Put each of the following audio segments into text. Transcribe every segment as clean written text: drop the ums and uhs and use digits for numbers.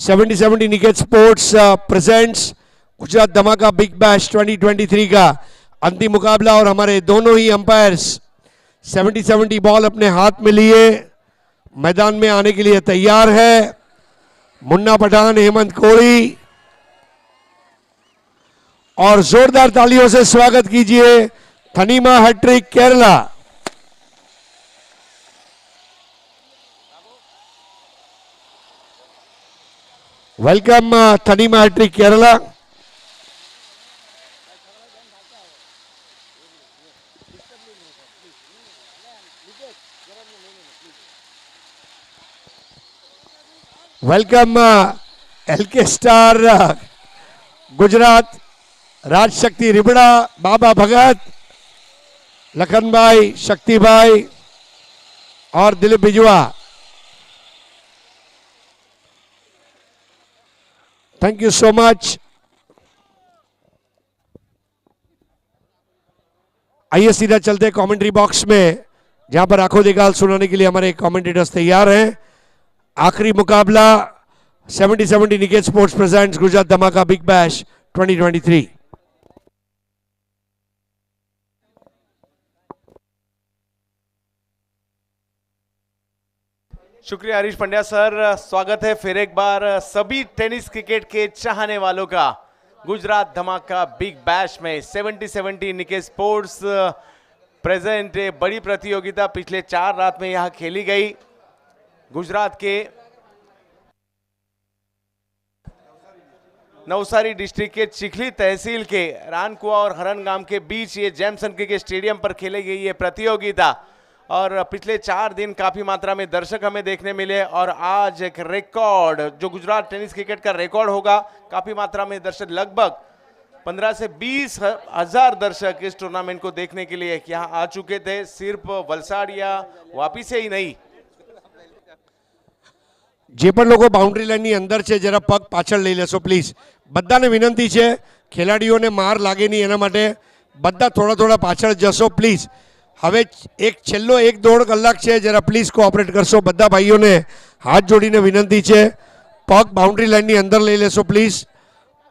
70-70 Niket sports presents Gujarat धमाका big bash 2023 का अंतिम मुकाबला और हमारे दोनों ही अंपायर्स 70-70 बॉल अपने हाथ में लिए मैदान में आने के लिए तैयार है। मुन्ना पठान, हेमंत कोहली, और जोरदार तालियों से स्वागत कीजिए Thanima hattrick Kerala. Welcome Thanima hattrick Kerala. Welcome LK star Gujarat, Raj Shakti Ribada, Baba Bhagat, Lakhan bhai, Shakti bhai और Dilip Bijwa. Thank you so much. आइए सीधा चलते कमेंट्री बॉक्स में, जहां पर आंखों दिगाल सुनाने के लिए हमारे कमेंटेटर्स तैयार हैं। आखिरी मुकाबला 70-70 निकेत स्पोर्ट्स प्रेजेंट्स गुजरात धमाका बिग बैश 2023। शुक्रिया हरीश पंड्या सर। स्वागत है फिर एक बार सभी टेनिस क्रिकेट के चाहने वालों का गुजरात धमाका बिग बैश में 70-70 निकेत स्पोर्ट्स प्रेजेंट। बड़ी प्रतियोगिता पिछले 4 रात में यहां खेली गई। गुजरात के नवसारी डिस्ट्रिक्ट के चिखली तहसील के रानकुआ और हरनगाम के बीच ये जैमसन क्रिकेट स्टेडियम पर खेली गई ये प्रतियोगिता, और पिछले 4 दिन काफी मात्रा में दर्शक हमें देखने मिले, और आज एक रिकॉर्ड जो गुजरात टेनिस क्रिकेट का रिकॉर्ड होगा, काफी मात्रा में दर्शक, लगभग 15 से 20 हजार दर्शक इस टूर्नामेंट को देखने के लिए यहाँ आ चुके थे। सिर्फ वलसाड या वापी से ही नहीं। જે પણ લોકો બાઉન્ડ્રી લાઇનની અંદર છે જરા પગ પાછળ લઈ લેશો પ્લીઝ। બધાને વિનંતી છે, ખેલાડીઓને માર લાગે નહીં એના માટે બધા થોડા થોડા પાછળ જશો પ્લીઝ। હવે એક છેલ્લો 1-1.5 કલાક છે, જરા પ્લીઝ કોઓપરેટ કરશો। બધા ભાઈઓને હાથ જોડીને વિનંતી છે, પગ બાઉન્ડ્રી લાઇનની અંદર લઈ લેશો પ્લીઝ।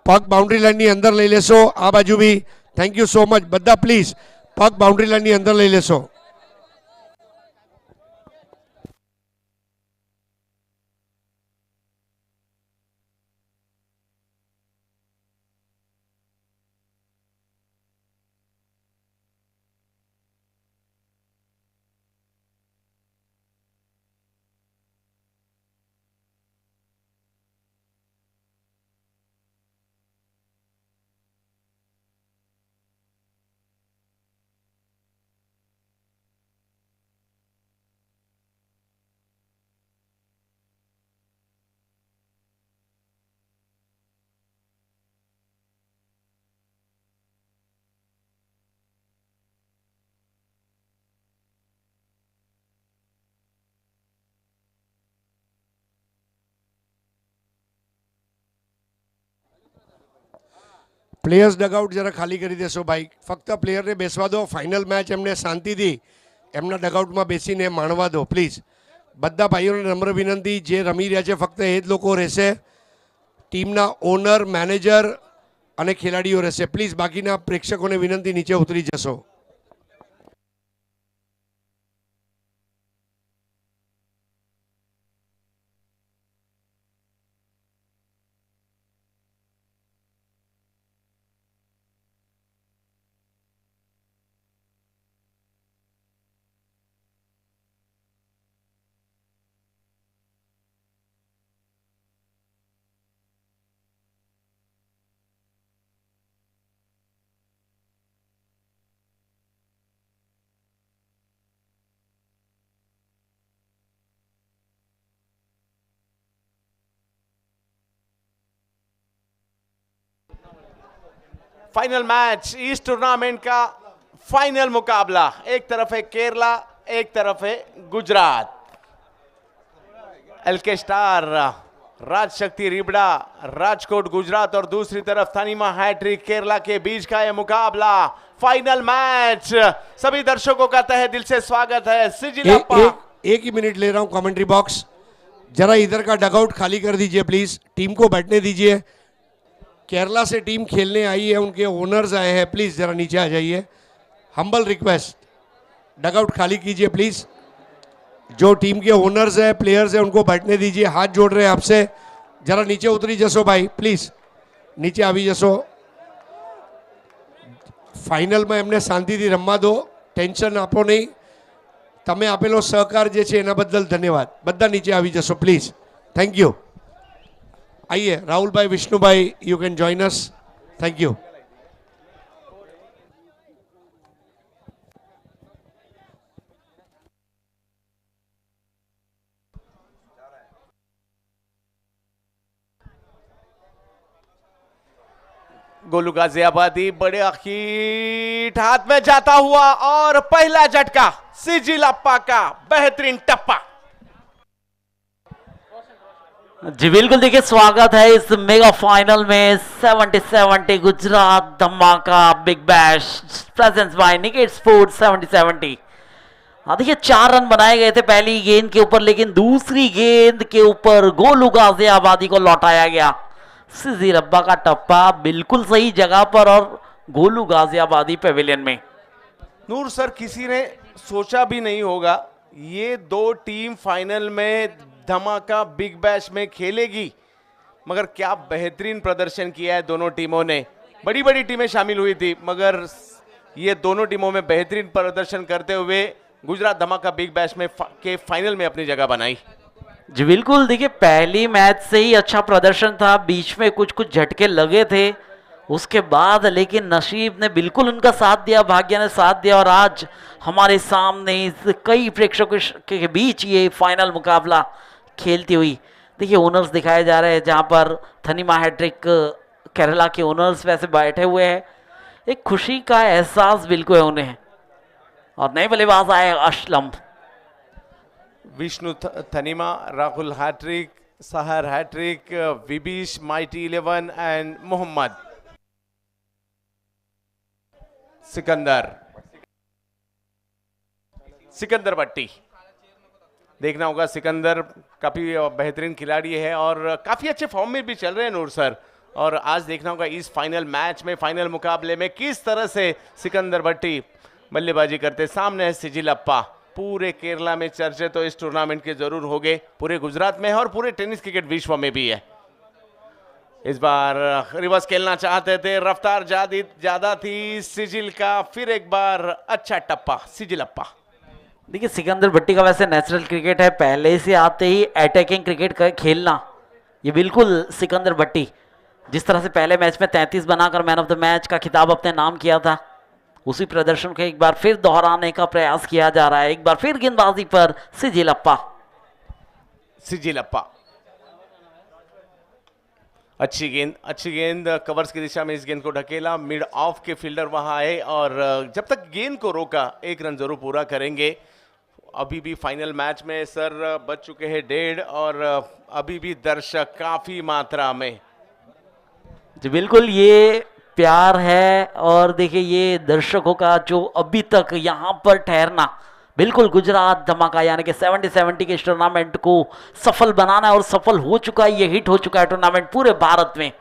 પગ બાઉન્ડ્રી લાઇનની અંદર લઈ લેશો। આ બાજુ બી થેન્ક યુ સો મચ। બધા પ્લીઝ પગ બાઉન્ડ્રી લાઇનની અંદર લઈ લેશો। પ્લેયર્સ ડગઆઉટ જરા ખાલી કરી દેશો ભાઈ। ફક્ત પ્લેયરને બેસવા દો। ફાઇનલ મેચ એમને શાંતિથી એમના ડગઆઉટમાં બેસીને માણવા દો પ્લીઝ। બધા ભાઈઓને નમ્ર વિનંતી, જે રમી રહ્યા છે ફક્ત એ જ લોકો રહેશે। ટીમના ઓનર, મેનેજર અને ખેલાડીઓ રહેશે પ્લીઝ। બાકીના પ્રેક્ષકોને વિનંતી નીચે ઉતરી જશો। फाइनल मैच, इस टूर्नामेंट का फाइनल मुकाबला। एक तरफ है केरला, एक तरफ है गुजरात। एलके स्टार राज शक्ति रिबड़ा राजकोट गुजरात और दूसरी तरफ थनीमा हैट्रिक केरला के बीच का यह मुकाबला, फाइनल मैच। सभी दर्शकों का तहे दिल से स्वागत है। एक ही मिनट ले रहा हूं कमेंट्री बॉक्स। जरा इधर का डगआउट खाली कर दीजिए प्लीज, टीम को बैठने दीजिए। केरला से टीम खेलने आई है, उनके ओनर्स आए हैं, प्लीज जरा नीचे आ जाइए, हम्बल रिक्वेस्ट, डगआउट खाली कीजिए प्लीज। जो टीम के ओनर्स हैं, प्लेयर्स हैं, उनको बैठने दीजिए, हाथ जोड़ रहे हैं आपसे, जरा नीचे उतरी जसो भाई, प्लीज નીચે આવી જશો। ફાઇનલમાં એમને શાંતિથી રમવા દો, ટેન્શન આપો નહીં। તમે આપેલો સહકાર જે છે એના બદલ ધન્યવાદ। બધા નીચે આવી જશો પ્લીઝ, થેન્ક યુ। આइए Rahulbhai, Vishnubhai, you can join us, thank you. Golu Ghaziabadi बड़े अखीट हाथ में जाता हुआ और पहला झटका सिजिल अप्पा का बेहतरीन टप्पा। जी बिल्कुल, देखिए स्वागत है इस मेगा फाइनल में 70-70 गुजरात धमाका big bash presents by Niket sports 70-70। हाँ देखिए 4 रन बनाए गए थे पहली गेंद के ऊपर, लेकिन दूसरी गेंद के ऊपर गोलू गाजियाबादी को लौटाया गया। सिजिल अप्पा का टप्पा बिल्कुल सही जगह पर और गोलू गाजियाबादी पेविलियन में। नूर सर, किसी ने सोचा भी नहीं होगा ये दो टीम फाइनल में धमाका बिग बैश में खेलेगी, मगर क्या बेहतरीन प्रदर्शन किया है दोनों टीमों ने। बड़ी बड़ी टीमें शामिल हुई थी, मगर ये दोनों टीमों में बेहतरीन प्रदर्शन करते हुए गुजरात धमाका बिग बैश में के फाइनल में अपनी जगह बनाई। जी बिल्कुल, देखिए पहली मैच से ही अच्छा प्रदर्शन था, बीच में कुछ कुछ झटके लगे थे उसके बाद, लेकिन नसीब ने बिल्कुल उनका साथ दिया, भाग्य ने साथ दिया और आज हमारे सामने इस कई प्रेक्षकों के बीच ये फाइनल मुकाबला खेलती हुई। देखिए ओनर्स दिखाए जा रहे हैं, जहां पर थनीमा हैट्रिक केरला के ओनर्स वैसे बैठे हुए हैं, एक खुशी का एहसास बिल्कुल है उन्हें। और नए बल्लेबाज आए Aslam, Vishnu Thanima, Rahul hattrick, Sahar hattrick, Vibeesh Mighty 11 and Mohammad Sikandar Bhatti. देखना होगा, सिकंदर काफी बेहतरीन खिलाड़ी है और काफी अच्छे फॉर्म में भी चल रहे हैं नूर सर। और आज देखना होगा इस फाइनल मैच में, फाइनल मुकाबले में किस तरह से सिकंदर भट्टी बल्लेबाजी करते। सामने है सिजिल अप्पा। पूरे केरला में चर्चे तो इस टूर्नामेंट के जरूर हो गए, पूरे गुजरात में है और पूरे टेनिस क्रिकेट विश्व में भी है। इस बार रिवर्स खेलना चाहते थे, रफ्तार ज्यादा थी सिजिल का, फिर एक बार अच्छा टप्पा सिजिल अप्पा। देखिए सिकंदर भट्टी का वैसे नेचुरल क्रिकेट है, पहले से आते ही अटैकिंग क्रिकेट का खेलना, ये बिल्कुल सिकंदर भट्टी जिस तरह से पहले मैच में 33 बनाकर मैन ऑफ द मैच का खिताब अपने नाम किया था, उसी प्रदर्शन को एक बार फिर दोहराने का प्रयास किया जा रहा है। एक बार फिर गेंदबाजी पर सिजिल अप्पा। अच्छी गेंद कवर्स की दिशा में इस गेंद को ढकेला, मिड ऑफ के फील्डर वहां आए और जब तक गेंद को रोका 1 रन जरूर पूरा करेंगे। अभी भी फाइनल मैच में सर बच चुके हैं 1.5 और अभी भी दर्शक काफी मात्रा में। जी बिल्कुल, ये प्यार है और देखिए ये दर्शकों का जो अभी तक यहाँ पर ठहरना, बिल्कुल गुजरात धमाका यानी कि 70-70 के इस टूर्नामेंट को सफल बनाना है और सफल हो चुका है, ये हिट हो चुका है टूर्नामेंट पूरे भारत में।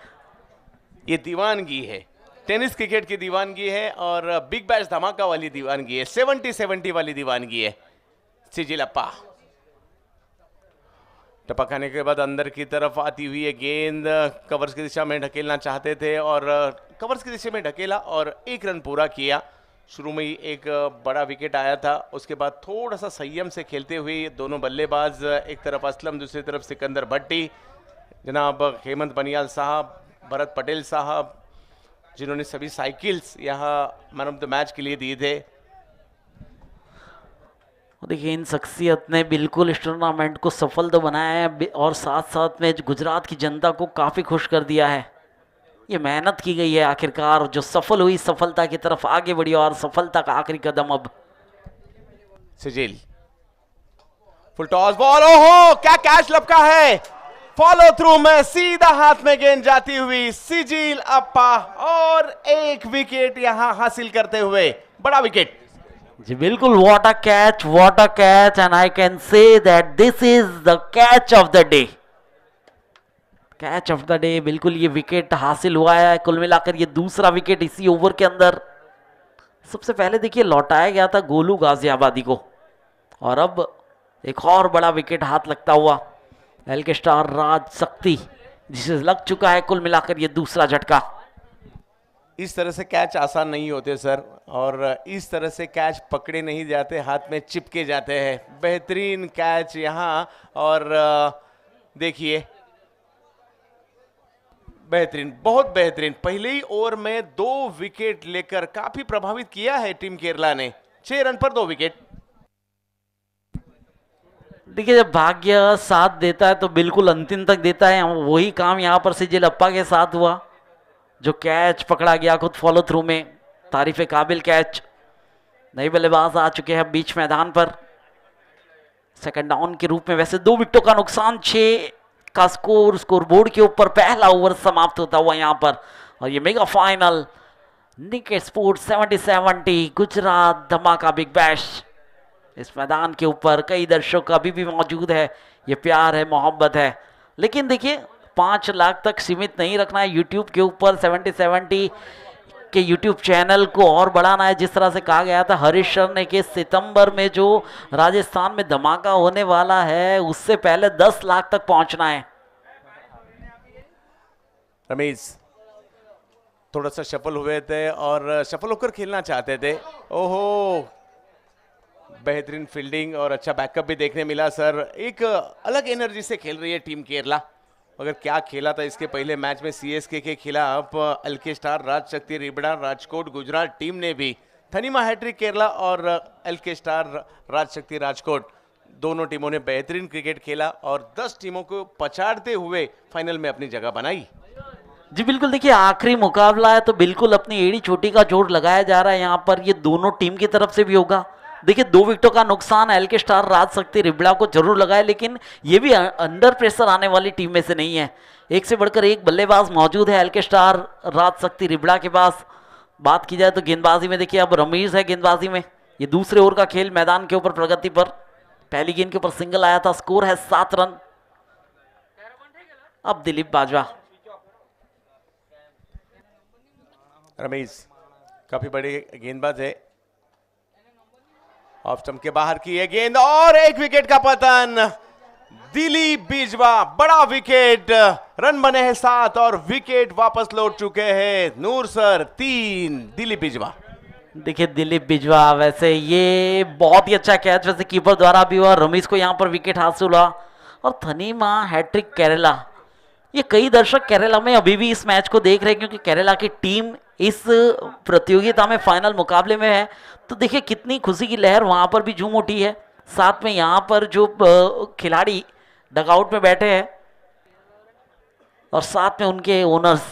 ये दीवानगी है, टेनिस क्रिकेट की दीवानगी है और बिग बैश धमाका वाली दीवानगी है, 70-70 वाली दीवानगी है। सिजिल अप्पा टपकाने के बाद अंदर की तरफ आती हुई है गेंद, कवर्स की दिशा में ढकेलना चाहते थे और कवर्स की दिशा में ढकेला और 1 रन पूरा किया। शुरू में ही एक बड़ा विकेट आया था, उसके बाद थोड़ा सा संयम से खेलते हुए दोनों बल्लेबाज, एक तरफ असलम दूसरी तरफ सिकंदर भट्टी, जनाब हेमंत बनियाल साहब, भरत पटेल साहब, जिन्होंने सभी साइकिल्स यहाँ मैन ऑफ द मैच के लिए दिए थे। देखिए इन शख्सियत ने बिल्कुल इस टूर्नामेंट को सफल तो बनाया है और साथ साथ में गुजरात की जनता को काफ़ी खुश कर दिया है। ये मेहनत की गई है, आखिरकार जो सफल हुई, सफलता की तरफ आगे बढ़ी और सफलता का आखिरी कदम अब सिजिल। फुल टॉस बॉल, ओहो क्या कैच लपका है, फॉलो थ्रू में सीधा हाथ में गेंद जाती हुई सिजिल अप्पा और 1 विकेट यहां हासिल करते हुए, बड़ा विकेट। जी बिल्कुल, what a catch and I can say that this is the catch of the day. Catch of the day, बिल्कुल ये विकेट हासिल हुआ है। कुल मिलाकर ये दूसरा विकेट इसी ओवर के अंदर। सबसे पहले देखिए लौटाया गया था गोलू गाजियाबादी को, और अब एक और बड़ा विकेट हाथ लगता हुआ एलके स्टार राज शक्ति, जिसे लग चुका है कुल मिलाकर ये दूसरा झटका। इस तरह से कैच आसान नहीं होते सर, और इस तरह से कैच पकड़े नहीं जाते, हाथ में चिपके जाते हैं। बेहतरीन कैच यहाँ, और देखिए बेहतरीन, बहुत बेहतरीन। पहले ही ओवर में 2 विकेट लेकर काफी प्रभावित किया है टीम केरला ने। 6 रन पर 2 विकेट। देखिए जब भाग्य साथ देता है तो बिल्कुल अंतिम तक देता है। वही काम यहाँ पर सिजिल अप्पा के साथ हुआ, जो कैच पकड़ा गया खुद फॉलो थ्रू में, तारीफ काबिल कैच। नए बल्लेबाज आ चुके हैं बीच मैदान पर सेकंड डाउन के रूप में। वैसे 2 विकेटों का नुकसान, 6 का स्कोर बोर्ड के ऊपर पहला ओवर समाप्त होता हुआ यहाँ पर। और ये mega final naked sports 70-70 Gujarat धमाका बिग बैश। इस मैदान के ऊपर कई दर्शक अभी भी मौजूद है, ये प्यार है, मोहब्बत है। लेकिन देखिए 5 लाख तक सीमित नहीं रखना है यूट्यूब के ऊपर। 70-70 के यूट्यूब चैनल को और बढ़ाना है। जिस तरह से कहा गया था हरीश सर ने कि सितंबर में जो राजस्थान में धमाका होने वाला है उससे पहले 10 लाख तक पहुंचना है। रमेश थोड़ा सा सफल हुए थे और सफल होकर खेलना चाहते थे। ओहो, बेहतरीन फील्डिंग और अच्छा बैकअप भी देखने मिला सर। एक अलग एनर्जी से खेल रही है टीम केरला। अगर क्या खेला था इसके पहले मैच में सीएसके के खिलाफ LK star Rajshakti Ribada Rajkot Gujarat team ने भी। थनीमा हैट्रिक केरला और एलके स्टार राजशक्ति राजकोट, दोनों टीमों ने बेहतरीन क्रिकेट खेला और 10 टीमों को पछाड़ते हुए फाइनल में अपनी जगह बनाई। जी बिल्कुल, देखिए आखिरी मुकाबला है तो बिल्कुल अपनी एड़ी चोटी का जोर लगाया जा रहा है यहाँ पर। ये दोनों टीम की तरफ से भी होगा। देखिए 2 विकेटों का नुकसान एलके स्टार राजशक्ति रिबड़ा को जरूर लगा है, लेकिन ये भी अंडर प्रेशर आने वाली टीम में से नहीं है। एक से बढ़कर एक बल्लेबाज मौजूद है एलके स्टार राजशक्ति रिबड़ा के पास। बात की जाए तो गेंदबाजी में देखिए अब रमीज है गेंदबाजी में। ये दूसरे ओवर का खेल मैदान के ऊपर प्रगति पर। पहली गेंद के ऊपर सिंगल आया था, स्कोर है 7 रन। अब दिलीप बाजवा। रमेश काफी बड़े गेंदबाज है। ऑफ स्टंप के बाहर की है गेंद और 1 विकेट का पतन। दिलीप बिजवा, बड़ा विकेट। रन बने हैं 7 और विकेट वापस लौट चुके हैं। नूर सर 3, दिलीप बिजवा। देखिए दिलीप बिजवा, वैसे ये बहुत ही अच्छा कैच वैसे कीपर द्वारा भी हुआ। रमीज को यहाँ पर विकेट हासिल हुआ। और थनीमा हैट्रिक केरला, ये कई दर्शक केरला में अभी भी इस मैच को देख रहे हैं क्योंकि केरला की टीम इस प्रतियोगिता में फाइनल मुकाबले में है। तो देखिए कितनी खुशी की लहर वहां पर भी झूम उठी है। साथ में यहाँ पर जो खिलाड़ी डगआउट में बैठे हैं और साथ में उनके ओनर्स,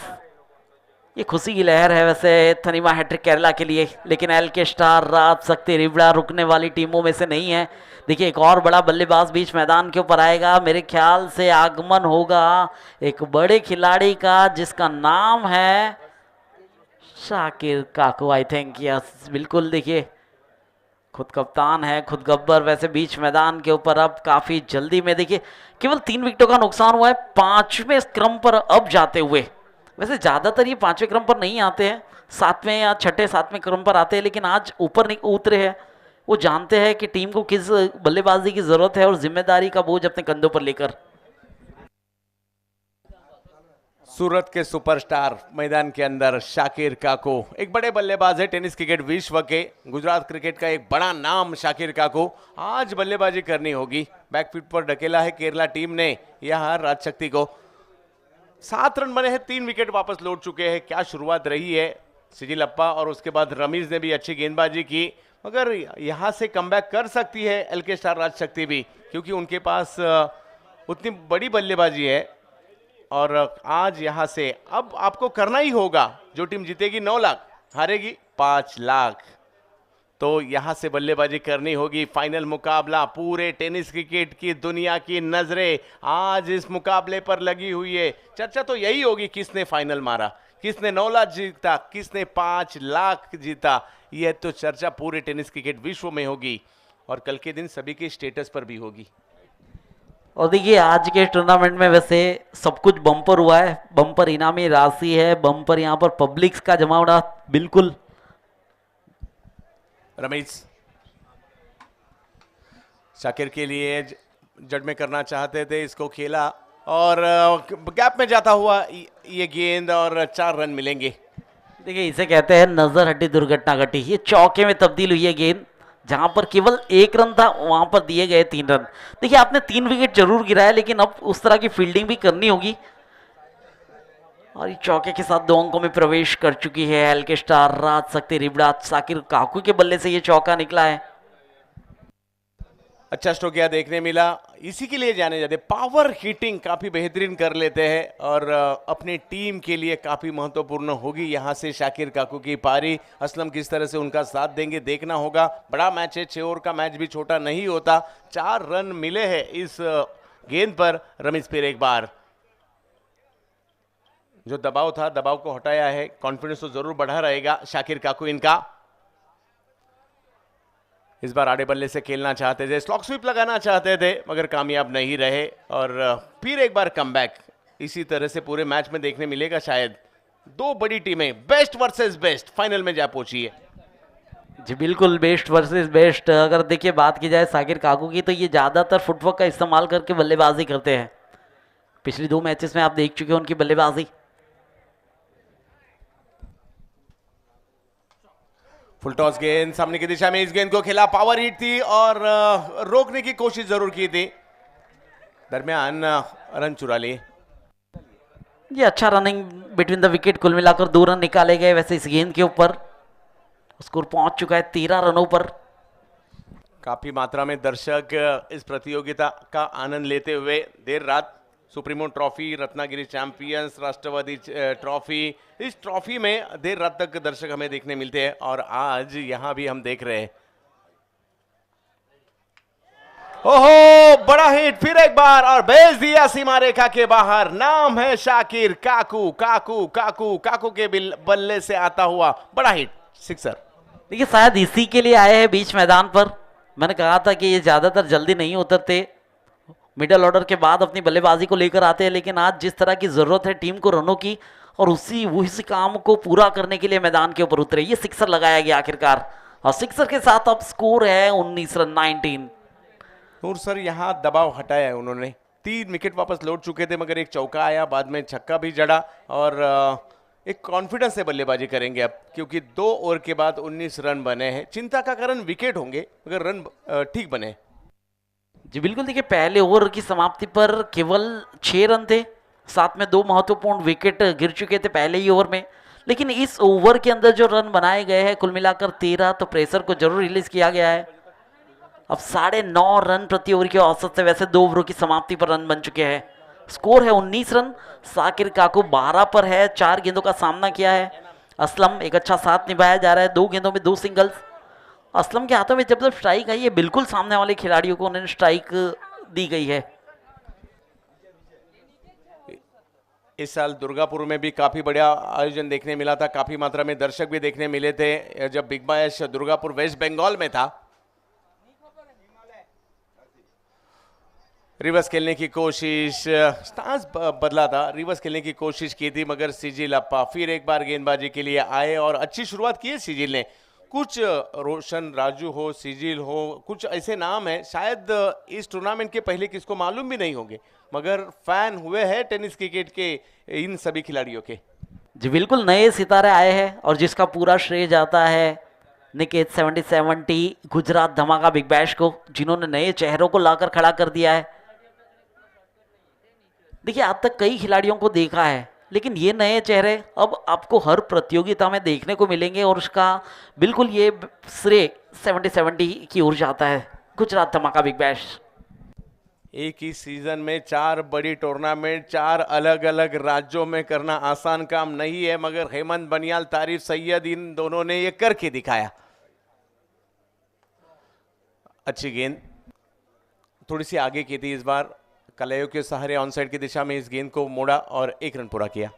ये खुशी की लहर है वैसे थनीमा हैट्रिक केरला के लिए। लेकिन एलके स्टार राजशक्ति रिबड़ा रुकने वाली टीमों में से नहीं है। देखिए एक और बड़ा बल्लेबाज बीच मैदान के ऊपर आएगा। मेरे ख्याल से आगमन होगा एक बड़े खिलाड़ी का जिसका नाम है शाकिर काकू, आई थिंक। यस बिल्कुल, देखिए खुद कप्तान है, खुद गब्बर। वैसे बीच मैदान के ऊपर अब काफी जल्दी में देखिए केवल 3 विकेटों का नुकसान हुआ है 5वें क्रम पर अब जाते हुए। वैसे ज्यादातर ये 5वें क्रम पर नहीं आते हैं, 7वें या 6ठे 7वें क्रम पर आते हैं, लेकिन आज ऊपर नहीं उतरे हैं। वो जानते हैं कि टीम को किस बल्लेबाजी की जरूरत है और जिम्मेदारी का बोझ अपने कंधों पर लेकर। सूरत के सुपरस्टार मैदान के अंदर शाकिर काको, एक बड़े बल्लेबाज है टेनिस क्रिकेट विश्व के। गुजरात क्रिकेट का एक बड़ा नाम शाकिर काको। आज बल्लेबाजी करनी होगी। बैकफीट पर ढकेला है केरला टीम ने यहाँ राजशक्ति को। 7 रन बने हैं, 3 विकेट वापस लौट चुके हैं। क्या शुरुआत रही है सिजिल अप्पा, और उसके बाद रमीज ने भी अच्छी गेंदबाजी की। मगर यहाँ से कमबैक कर सकती है एलके स्टार राजशक्ति भी, क्योंकि उनके पास उतनी बड़ी बल्लेबाजी है। और आज यहाँ से अब आपको करना ही होगा। जो टीम जीतेगी 9 लाख, हारेगी 5 लाख। तो यहाँ से बल्लेबाजी करनी होगी। फाइनल मुकाबला, पूरे टेनिस क्रिकेट की दुनिया की नजरें आज इस मुकाबले पर लगी हुई है। चर्चा तो यही होगी किसने फाइनल मारा, किसने 9 लाख जीता, किसने 5 लाख जीता, यह तो चर्चा पूरे टेनिस क्रिकेट विश्व में होगी और कल के दिन सभी के स्टेटस पर भी होगी। और देखिए आज के टूर्नामेंट में वैसे सब कुछ बम्पर हुआ है, बम्पर इनामी राशि है, बम्पर यहाँ पर पब्लिक्स का जमावड़ा बिल्कुल। रमेश शाकिर के लिए जड़ में करना चाहते थे, इसको खेला और गैप में जाता हुआ ये गेंद और 4 रन मिलेंगे। देखिए इसे कहते हैं नजर हटी दुर्घटना घटी। ये चौके में तब्दील हुई है गेंद, जहां पर केवल 1 रन था वहां पर दिए गए 3 रन। देखिए आपने 3 विकेट जरूर गिराया, लेकिन अब उस तरह की फील्डिंग भी करनी होगी। और ये चौके के साथ 2 अंकों में प्रवेश कर चुकी है एलके स्टार राज शक्ति रिबड़ा। साकिर काकू के बल्ले से ये चौका निकला है। अच्छा स्ट्रोक किया देखने मिला, इसी के लिए जाने जाते, पावर हिटिंग काफी बेहतरीन कर लेते हैं और अपनी टीम के लिए काफी महत्वपूर्ण होगी यहां से शाकिर काकू की पारी। असलम किस तरह से उनका साथ देंगे देखना होगा। बड़ा मैच है, 6 ओवर का मैच भी छोटा नहीं होता। 4 रन मिले हैं इस गेंद पर। रमेश फिर एक बार जो दबाव था, दबाव को हटाया है, कॉन्फिडेंस तो जरूर बढ़ा रहेगा शाकिर काकू इनका। इस बार आड़े बल्ले से खेलना चाहते थे, स्लॉक स्वीप लगाना चाहते थे, मगर कामयाब नहीं रहे और फिर एक बार कमबैक इसी तरह से पूरे मैच में देखने मिलेगा शायद। 2 बड़ी टीमें बेस्ट वर्सेस बेस्ट फाइनल में जा पहुंची है। जी बिल्कुल, बेस्ट वर्सेस बेस्ट। अगर देखिए बात की जाए साकिर काकू की, तो ये ज्यादातर फुटवर्क का इस्तेमाल करके बल्लेबाजी करते हैं। पिछली 2 मैचेस में आप देख चुके हैं उनकी बल्लेबाजी। फुल टॉस गेंद सामने की दिशा में, इस गेंद को खेला, पावर हिट थी और रोकने की कोशिश जरूर की थी, दरमियान रन चुरा लिए। ये अच्छा रनिंग बिटवीन द विकेट, कुल मिलाकर 2 रन निकाले गए वैसे इस गेंद के ऊपर। स्कोर पहुंच चुका है 13 रनों पर। काफी मात्रा में दर्शक इस प्रतियोगिता का आनंद लेते हुए देर रात सुप्रीमो ट्रॉफी, रत्नागिरी चैंपियंस, राष्ट्रवादी ट्रॉफी, इस ट्रॉफी में देर रात तक दर्शक हमें देखने मिलते हैं और आज यहां भी हम देख रहे हैं। ओहो, बड़ा हिट फिर एक बार और भेज दिया सीमा रेखा के बाहर। नाम है शाकिर काकू। काकू काकू काकू के बल्ले से आता हुआ बड़ा हिट, सिक्सर। देखिए शायद इसी के लिए आए हैं बीच मैदान पर। मैंने कहा था कि ये ज्यादातर जल्दी नहीं उतरते, मिडल ऑर्डर के बाद अपनी बल्लेबाजी को लेकर आते हैं, लेकिन आज जिस तरह की जरूरत है टीम को रनों की, और उसी काम को पूरा करने के लिए मैदान के ऊपर उतरे। ये सिक्सर लगाया गया आखिरकार और सिक्सर के साथ अब स्कोर है 19 रन 19। नूर सर यहाँ दबाव हटाया है उन्होंने, 3 विकेट वापस लौट चुके थे, मगर एक चौका आया, बाद में छक्का भी जड़ा और एक कॉन्फिडेंस से बल्लेबाजी करेंगे अब, क्योंकि 2 ओवर के बाद 19 रन बने हैं। चिंता का कारण विकेट होंगे मगर रन ठीक बने। जी बिल्कुल, देखिए पहले ओवर की समाप्ति पर केवल 6 रन थे, साथ में 2 महत्वपूर्ण विकेट गिर चुके थे पहले ही ओवर में, लेकिन इस ओवर के अंदर जो रन बनाए गए हैं कुल मिलाकर 13, तो प्रेशर को जरूर रिलीज किया गया है। अब 9.5 रन प्रति ओवर की औसत से वैसे 2 ओवरों की समाप्ति पर रन बन चुके हैं। स्कोर है 19 रन। साकिर काकू 12 पर है, 4 गेंदों का सामना किया है। असलम एक अच्छा साथ निभाया जा रहा है, 2 गेंदों में 2 सिंगल्स। असलम के हाथों में जब स्ट्राइक आई है, बिल्कुल सामने वाले खिलाड़ियों को उन्हें स्ट्राइक दी गई है। इस साल दुर्गापुर में भी काफी बढ़िया आयोजन देखने मिला था, काफी मात्रा में दर्शक भी देखने मिले थे जब big bash Durgapur West Bengal में था। रिवर्स खेलने की कोशिश, स्टांस बदला था, रिवर्स खेलने की कोशिश की थी, मगर सिजिल अप्पा फिर एक बार गेंदबाजी के लिए आए और अच्छी शुरुआत की है सिजिल ने। कुछ रोशन राजू हो, सिजिल हो, कुछ ऐसे नाम है शायद इस टूर्नामेंट के पहले किसको मालूम भी नहीं होंगे, मगर फैन हुए हैं टेनिस क्रिकेट के इन सभी खिलाड़ियों के। जी बिल्कुल, नए सितारे आए हैं और जिसका पूरा श्रेय जाता है निकेत 70 गुजरात धमाका बिग बैश को, जिन्होंने नए चेहरों को लाकर खड़ा कर दिया है। देखिए आज तक कई खिलाड़ियों को देखा है, लेकिन ये नए चेहरे अब आपको हर प्रतियोगिता में देखने को मिलेंगे और उसका बिल्कुल ये श्रेय 70 की ओर जाता है गुजरात धमाका बिग बैश। एक ही सीजन में 4 बड़ी टूर्नामेंट 4 अलग अलग राज्यों में करना आसान काम नहीं है, मगर हेमंत बनियाल, तारिफ सैयद, इन दोनों ने ये करके दिखाया। अच्छी गेंद थोड़ी सी आगे की थी, इस बार कलाइयों के सहारे ऑन साइड की दिशा में इस गेंद को मोड़ा और 1 रन पूरा किया।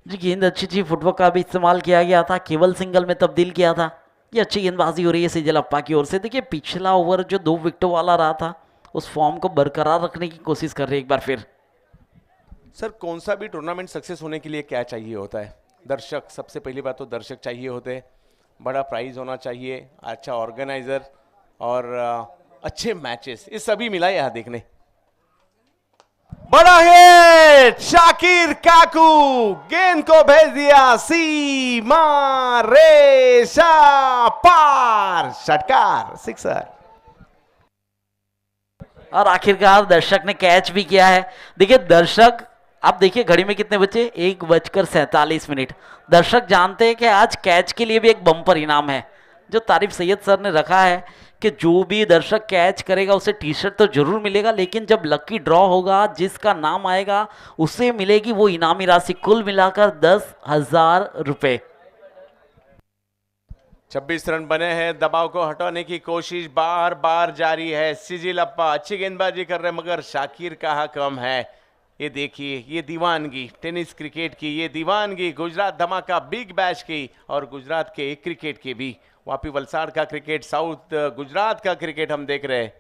जी गेंद अच्छी थी, फुटवर्क का भी इस्तेमाल किया गया था, केवल सिंगल में तब्दील किया था। ये अच्छी गेंदबाजी हो रही है सिजिल अप्पा की ओर से। देखिए पिछला ओवर जो 2 विकेटों वाला रहा था, उस फॉर्म को बरकरार रखने की कोशिश कर रहे हैं एक बार फिर। सर कौन सा भी टूर्नामेंट सक्सेस होने के लिए क्या चाहिए होता है? दर्शक, सबसे पहली बात तो दर्शक चाहिए होते हैं, बड़ा प्राइज होना चाहिए, अच्छा ऑर्गेनाइजर और अच्छे मैचेस, ये सभी मिला यहाँ देखने। बड़ा हिट, शाकिर काकू गेंद को भेज दिया सीमा रेशा पार, षटकार, सिक्सर। और आखिरकार दर्शक ने कैच भी किया है। देखिए दर्शक, आप देखिए घड़ी में कितने बचे, 1:47। दर्शक जानते हैं कि आज कैच के लिए भी एक बम्पर इनाम है, जो तारिफ सैयद सर ने रखा है कि जो भी दर्शक कैच करेगा उसे टी शर्ट तो जरूर मिलेगा, लेकिन जब लकी ड्रॉ होगा जिसका नाम आएगा उसे मिलेगी वो इनामी राशि, कुल मिलाकर 10,000 रुपए। 26 रन बने हैं, दबाव को हटाने की कोशिश बार बार जारी है। सिजिल अप्पा अच्छी गेंदबाजी कर रहे हैं, मगर शाकिर कहाँ कम है। ये देखिए, ये दीवानगी टेनिस क्रिकेट की, ये दीवानगी गुजरात धमाका बिग बैश की और गुजरात के क्रिकेट की भी। वापी वलसाड़ का क्रिकेट, साउथ गुजरात का क्रिकेट हम देख रहे हैं।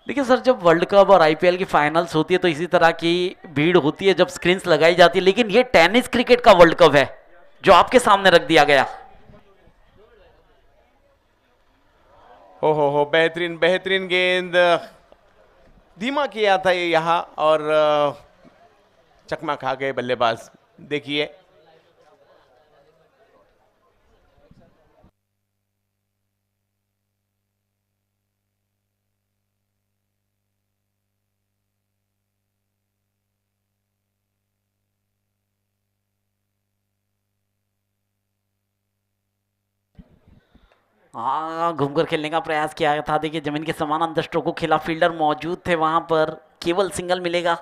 देखिए सर, जब वर्ल्ड कप और आईपीएल की फाइनल्स होती है तो इसी तरह की भीड़ होती है जब स्क्रीन्स लगाई जाती है, लेकिन ये टेनिस क्रिकेट का वर्ल्ड कप है जो आपके सामने रख दिया गया। हो बेहतरीन बेहतरीन गेंद, धीमा किया था ये यहाँ और चकमा खा गए बल्लेबाज। देखिए हाँ, घूमकर खेलने का प्रयास किया गया था। देखिए जमीन के समान अंदर स्ट्रोक को खेला, फील्डर मौजूद थे वहां पर, केवल सिंगल मिलेगा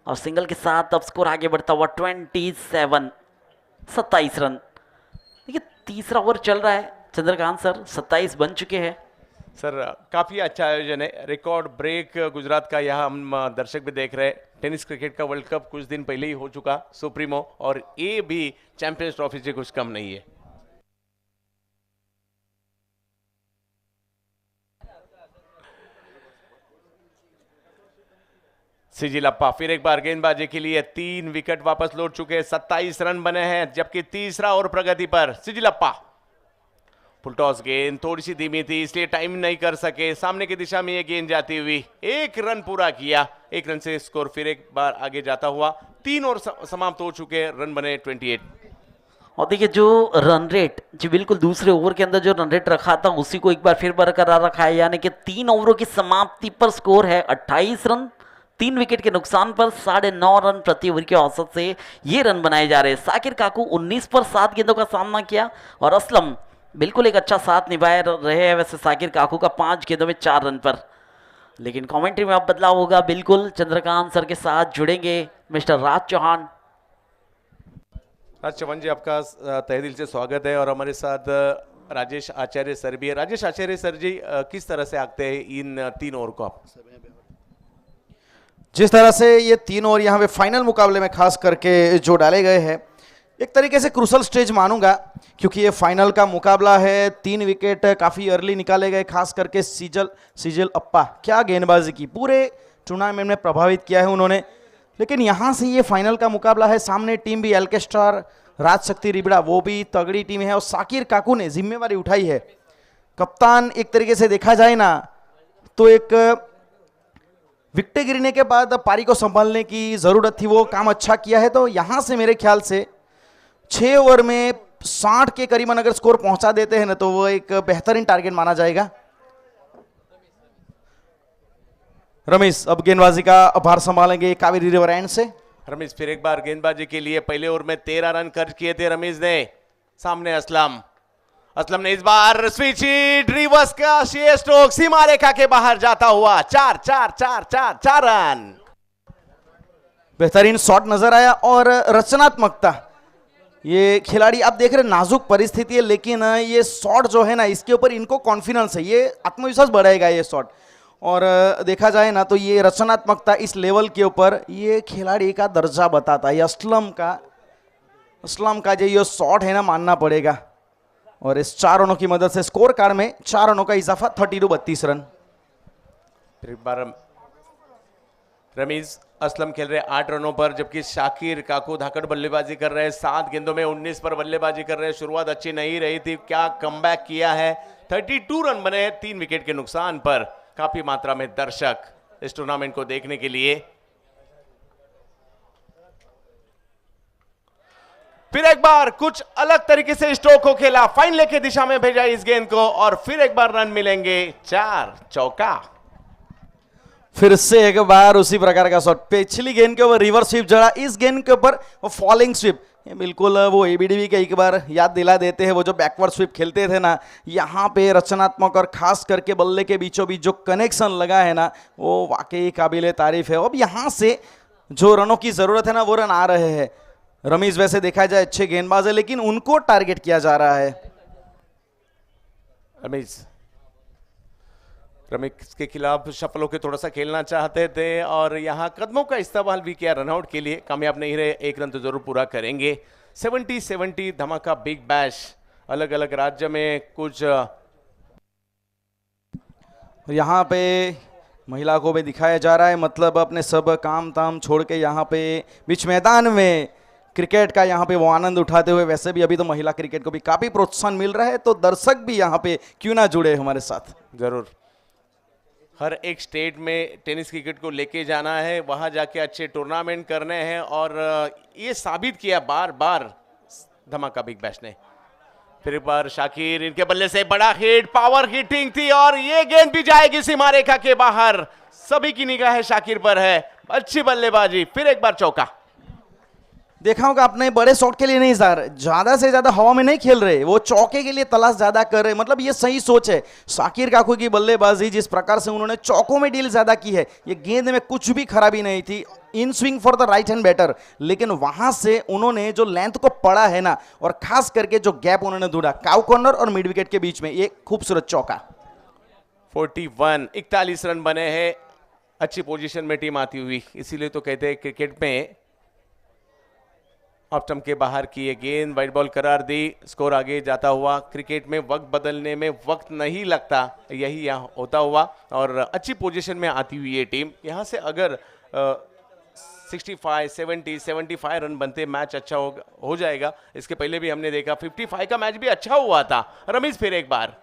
और सिंगल के साथ अब स्कोर आगे बढ़ता हुआ 27 रन। देखिए तीसरा ओवर चल रहा है चंद्रकांत सर, 27 बन चुके हैं। सर काफी अच्छा आयोजन है, रिकॉर्ड ब्रेक गुजरात का यहाँ हम दर्शक भी देख रहे हैं। टेनिस क्रिकेट का वर्ल्ड कप कुछ दिन पहले ही हो चुका सुप्रीमो, और ये भी चैंपियंस ट्रॉफी से कुछ कम नहीं है। सिजिल अप्पा फिर एक बार गेंदबाजी के लिए 3 विकेट वापस लौट चुके हैं, 27 रन बने हैं, जबकि तीसरा ओवर प्रगति पर। सिजिल अप्पा फुलटॉस गेंद थोड़ी सी धीमी थी इसलिए टाइम नहीं कर सके, सामने की दिशा में ये गेंद जाती हुई 1 रन पूरा किया। 1 रन से स्कोर फिर एक बार आगे जाता हुआ 3 ओवर समाप्त हो चुके, रन बने 28। और देखिए जो रन रेट जी बिल्कुल दूसरे ओवर के अंदर जो रन रेट रखा था उसी को एक बार फिर बरकरार रखा है, यानी कि 3 ओवरों की समाप्ति पर स्कोर है 28 रन। 3 विकेट के नुकसान पर 9.5 रन प्रति ओवर के औसत से ये रन बनाए जा रहे हैं। साकिर काकू 19 पर 7 गेंदों का सामना किया और असलम बिल्कुल एक अच्छा साथ निभाए रहे हैं। वैसे साकिर काकू का 5 गेंदों में 4 रन पर, लेकिन कमेंट्री में अब बदलाव होगा। बिल्कुल चंद्रकांत सर के साथ जुड़ेंगे मिस्टर राज चौहान। राज चौहान जी, आपका तहे दिल से स्वागत है और हमारे साथ राजेश आचार्य सर भी है। राजेश आचार्य सर जी, किस तरह से आते हैं इन 3 ओवर को आप? जिस तरह से ये 3 ओवर यहाँ पे फाइनल मुकाबले में खास करके जो डाले गए हैं, एक तरीके से क्रूशल स्टेज मानूंगा, क्योंकि ये फाइनल का मुकाबला है। 3 विकेट काफ़ी अर्ली निकाले गए, खास करके सिजिल अप्पा क्या गेंदबाजी की, पूरे टूर्नामेंट में प्रभावित किया है उन्होंने। लेकिन यहाँ से ये फाइनल का मुकाबला है, सामने टीम भी एलके स्टार राजशक्ति रिबड़ा, वो भी तगड़ी टीम है और साकिर काकू ने जिम्मेवारी उठाई है। कप्तान एक तरीके से देखा जाए ना तो एक विकेट गिरने के बाद पारी को संभालने की जरूरत थी, वो काम अच्छा किया है। तो यहां से मेरे ख्याल से 6 ओवर में 60 के करीबन अगर स्कोर पहुंचा देते हैं ना तो वो एक बेहतरीन टारगेट माना जाएगा। रमेश अब गेंदबाजी का भार संभालेंगे कावेरी रिवर एंड से। रमेश फिर एक बार गेंदबाजी के लिए पहले ओवर में 13 रन खर्च किए थे रमेश ने। सामने असलम ने इस बार स्विच हिट, रिवर्स का शेयर स्ट्रोक, सीमा रेखा के बाहर जाता हुआ 4 रन। बेहतरीन शॉट नजर आया और रचनात्मकता, ये खिलाड़ी आप देख रहे नाजुक परिस्थिति है, लेकिन ये शॉट जो है ना इसके ऊपर इनको कॉन्फिडेंस है, ये आत्मविश्वास बढ़ाएगा ये शॉट। और देखा जाए ना तो ये रचनात्मकता इस लेवल के ऊपर ये खिलाड़ी का दर्जा बताता है। असलम का जो ये शॉट है ना मानना पड़ेगा। और इस 4 रनों की मदद से स्कोर कार्ड में 4 रनों का इजाफा 32 रन। फिर एक बार रमीज असलम खेल रहे 8 रनों पर, जबकि शाकिर काकू धाकड़ बल्लेबाजी कर रहे हैं। 7 गेंदों में 19 पर बल्लेबाजी कर रहे हैं। शुरुआत अच्छी नहीं रही थी, क्या कमबैक किया है। 32 रन बने 3 विकेट के नुकसान पर। काफी मात्रा में दर्शक इस टूर्नामेंट को देखने के लिए। फिर एक बार कुछ अलग तरीके से स्ट्रोक को खेला, फाइन लेग की दिशा में भेजा इस गेंद को और फिर एक बार रन मिलेंगे। 4 चौका। फिर से एक बार उसी प्रकार का शॉट, पिछली गेंद के ऊपर रिवर्स स्वीप जड़ा, इस गेंद के ऊपर वो फॉलिंग स्वीप। ये बिल्कुल वो एबीडीवी के एक बार याद दिला देते हैं, वो जो बैकवर्ड स्वीप खेलते थे ना। यहाँ पे रचनात्मक और खास करके बल्ले के बीचों बीच जो कनेक्शन लगा है ना, वो वाकई काबिले तारीफ है। अब यहाँ से जो रनों की जरूरत है ना वो रन आ रहे हैं। रमीज वैसे देखा जाए अच्छे गेंदबाज है, लेकिन उनको टारगेट किया जा रहा है। रमीज के खिलाफ शफलों के थोड़ा सा खेलना चाहते थे और यहाँ कदमों का इस्तेमाल भी किया रनआउट के लिए। कामयाब नहीं रहे, 1 रन तो जरूर पूरा करेंगे। 70-70 धमाका बिग बैश। अलग अलग राज्य में कुछ यहाँ पे महिला को भी दिखाया जा रहा है, मतलब अपने सब काम ताम छोड़ के यहाँ पे बीच मैदान में क्रिकेट का यहाँ पे वो आनंद उठाते हुए। वैसे भी अभी तो महिला क्रिकेट को भी काफी प्रोत्साहन मिल रहा है, तो दर्शक भी यहाँ पे क्यों ना जुड़े हमारे साथ। जरूर हर एक स्टेट में टेनिस क्रिकेट को लेके जाना है, वहां जाके अच्छे टूर्नामेंट करने हैं और ये साबित किया बार बार धमाका बिग बैश ने। फिर एक बार शाकिर, इनके बल्ले से बड़ा हिट, पावर हिटिंग थी और ये गेंद भी जाएगी सीमा रेखा के बाहर। सभी की निगाह शाकिर पर है, अच्छी बल्लेबाजी। फिर एक बार चौका। देखा होगा आपने, बड़े शॉट के लिए नहीं सर, ज्यादा से ज्यादा हवा में नहीं खेल रहे, वो चौके के लिए तलाश ज्यादा कर रहे। मतलब ये सही सोच है शाकिर काकू की बल्लेबाजी, जिस प्रकार से उन्होंने चौकों में डील ज्यादा की है। ये गेंद में कुछ भी खराबी नहीं थी, in swing for the right hand batter, लेकिन वहां से उन्होंने जो लेंथ को पढ़ा है ना, और खास करके जो गैप उन्होंने ढूंढा काउ कॉर्नर और मिड विकेट के बीच में, ये खूबसूरत चौका। 41 रन बने हैं। अच्छी पोजीशन में टीम आती हुई, इसीलिए तो कहते हैं क्रिकेट में ऑफ स्टंप के बाहर की ये गेंद वाइड बॉल करार दी। स्कोर आगे जाता हुआ। क्रिकेट में वक्त बदलने में वक्त नहीं लगता, यही यहाँ होता हुआ। और अच्छी पोजीशन में आती हुई ये टीम, यहाँ से अगर 65, 70, 75 रन बनते मैच अच्छा हो जाएगा। इसके पहले भी हमने देखा 55 का मैच भी अच्छा हुआ था। रमीज फिर एक बार,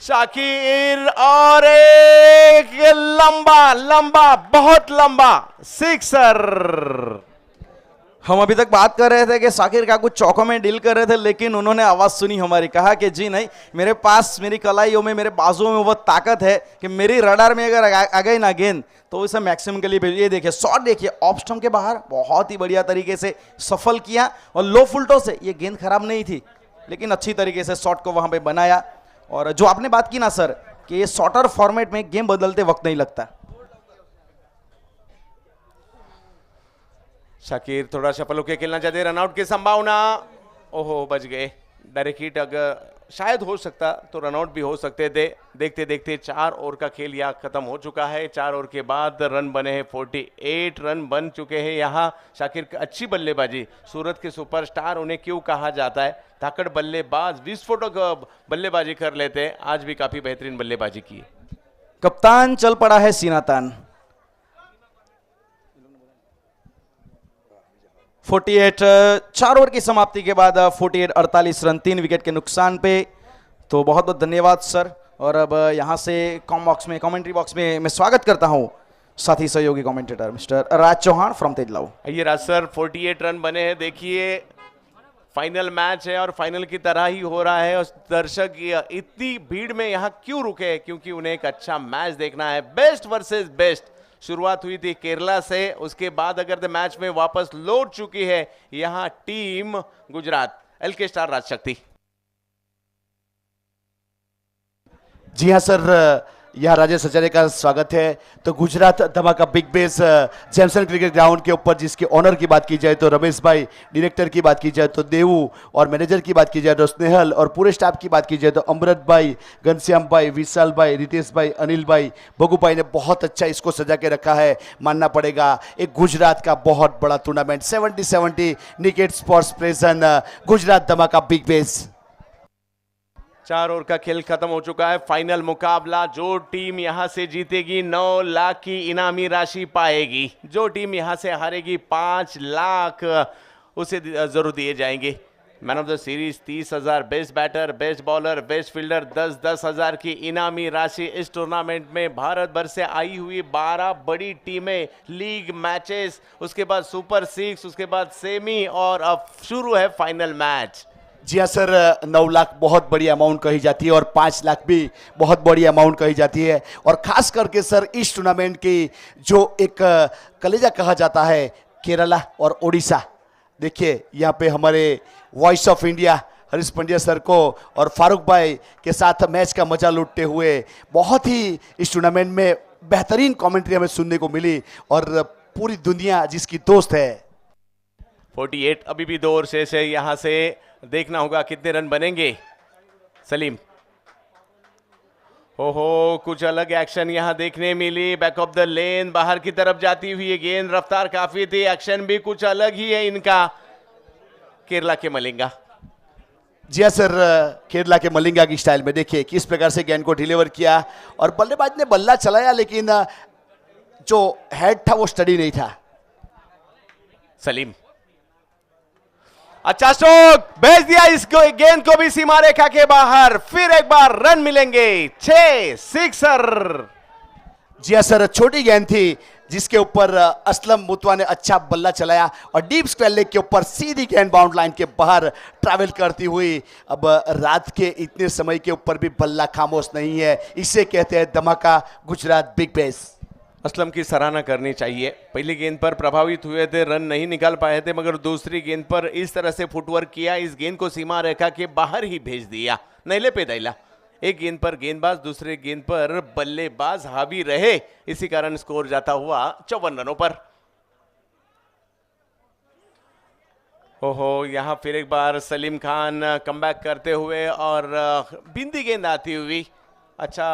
शाकिर और एक लंबा बहुत लंबा सिक्सर। हम अभी तक बात कर रहे थे कि शाकिर काकू चौकों में डील कर रहे थे, लेकिन उन्होंने आवाज सुनी हमारी, कहा कि जी नहीं, मेरे पास मेरी कलाइयों में, मेरे बाजुओं में वो ताकत है कि मेरी रडार में अगर आ गई ना गेंद तो इसे मैक्सिमम के लिए। ये देखिए शॉट, देखिए ऑफ स्टंप के बाहर बहुत ही बढ़िया तरीके से सफल किया और लो फुलटो से। ये गेंद खराब नहीं थी, लेकिन अच्छी तरीके से शॉट को वहां पर बनाया। और जो आपने बात की ना सर कि ये शॉर्टर फॉर्मेट में गेम बदलते वक्त नहीं लगता। शाकिर थोड़ा सफल होकर खेलना चाहते, रनआउट की संभावना। ओहो, बच गए। डायरेक्ट हिट अगर शायद हो सकता तो रनआउट भी हो सकते थे। देखते देखते 4 ओवर का खेल यहाँ खत्म हो चुका है। 4 ओवर के बाद रन बने हैं 48 रन बन चुके हैं। यहाँ शाकिर अच्छी बल्लेबाजी, सूरत के सुपरस्टार उन्हें क्यों कहा जाता है। धाकड़ बल्लेबाज, विस्फोटक बल्लेबाजी कर लेते हैं, आज भी काफी बेहतरीन बल्लेबाजी की। कप्तान चल पड़ा है सीना तान। 48 4 ओवर की समाप्ति के बाद 48 रन 3 विकेट के नुकसान पे। तो बहुत बहुत धन्यवाद सर। और अब यहाँ से कमेंट्री बॉक्स में मैं स्वागत करता हूँ साथी सहयोगी commentator mister Raj Chauhan from तेजलाऊ। आइए राज सर, 48 रन बने हैं। देखिए फाइनल मैच है और फाइनल की तरह ही हो रहा है। और दर्शक इतनी भीड़ में यहाँ क्यों रुके, क्योंकि उन्हें एक अच्छा मैच देखना है। बेस्ट वर्सेस बेस्ट शुरुआत हुई थी केरला से, उसके बाद अगर द मैच में वापस लौट चुकी है यहाँ टीम गुजरात एलके स्टार राजशक्ति। जी हाँ सर, यहाँ राजेश आचार्य का स्वागत है। तो गुजरात धमाका big base Jamieson cricket ground के ऊपर जिसके ऑनर की बात की जाए तो रमेश भाई, डायरेक्टर की बात की जाए तो देवू, और मैनेजर की बात की जाए तो स्नेहल, और पूरे स्टाफ की बात की जाए तो अमृत भाई, घनश्याम भाई, विशाल भाई, रितेश भाई, अनिल भाई, बगू भाई ने बहुत अच्छा इसको सजा के रखा है, मानना पड़ेगा। एक गुजरात का बहुत बड़ा tournament 70-70 naked sports present Gujarat धमाका बिग बेस। 4 ओवर का खेल खत्म हो चुका है। फाइनल मुकाबला, जो टीम यहां से जीतेगी 9 लाख की इनामी राशि पाएगी, जो टीम यहां से हारेगी 5 लाख उसे जरूर दिए जाएंगे। Man of the series 30,000, best batter, best bowler, best fielder 10-10 हजार की इनामी राशि। इस टूर्नामेंट में भारत भर से आई हुई 12 बड़ी टीमें, लीग मैचेस, उसके बाद सुपर 6, उसके बाद सेमी, और अब शुरू है फाइनल मैच। जी हाँ सर, 9 लाख बहुत बड़ी अमाउंट कही जाती है और 5 लाख भी बहुत बड़ी अमाउंट कही जाती है। और खास करके सर इस टूर्नामेंट की जो एक कलेजा कहा जाता है, केरला और ओडिशा। देखिए यहाँ पे हमारे voice of India Harish Pandya sir को और फारूक भाई के साथ मैच का मजा लूटते हुए बहुत ही इस टूर्नामेंट में बेहतरीन कमेंट्री हमें सुनने को मिली, और पूरी दुनिया जिसकी दोस्त है। 48 अभी भी 2 ओवर शेष है। यहां से देखना होगा कितने रन बनेंगे। सलीम, ओहो, कुछ अलग एक्शन यहां देखने मिली। बैक ऑफ द लेन, बाहर की तरफ जाती हुई ये गेंद, रफ्तार काफी थी, एक्शन भी कुछ अलग ही है इनका। केरला के मलिंगा। जी हाँ सर, केरला के मलिंगा की स्टाइल में देखिए किस प्रकार से गेंद को डिलीवर किया, और बल्लेबाज ने बल्ला चलाया लेकिन जो हेड था वो स्टडी नहीं था। सलीम, अच्छा स्ट्रोक, भेज दिया इस गेंद को भी सीमा रेखा के बाहर। फिर एक बार रन मिलेंगे, 6 सिक्सर। जी हाँ सर, छोटी गेंद थी जिसके ऊपर असलम मुतवा ने अच्छा बल्ला चलाया, और डीप स्क्वायर लेग के ऊपर सीधी गेंद बाउंड लाइन के बाहर ट्रैवल करती हुई। अब रात के इतने समय के ऊपर भी बल्ला खामोश नहीं है, इसे कहते हैं धमाका गुजरात बिग बेस। असलम की सराहना करनी चाहिए। पहली गेंद पर प्रभावित हुए थे, रन नहीं निकाल पाए थे, मगर दूसरी गेंद पर इस तरह से फुटवर्क किया, इस गेंद को सीमा रेखा के बाहर ही भेज दिया। नैले पे दैला। एक गेंद पर गेंदबाज, दूसरे गेंद पर बल्लेबाज हावी रहे, इसी कारण स्कोर जाता हुआ 54 रनों पर। ओहो, यहां फिर एक बार सलीम खान कमबैक करते हुए, और बिंदी गेंद आती हुई। अच्छा,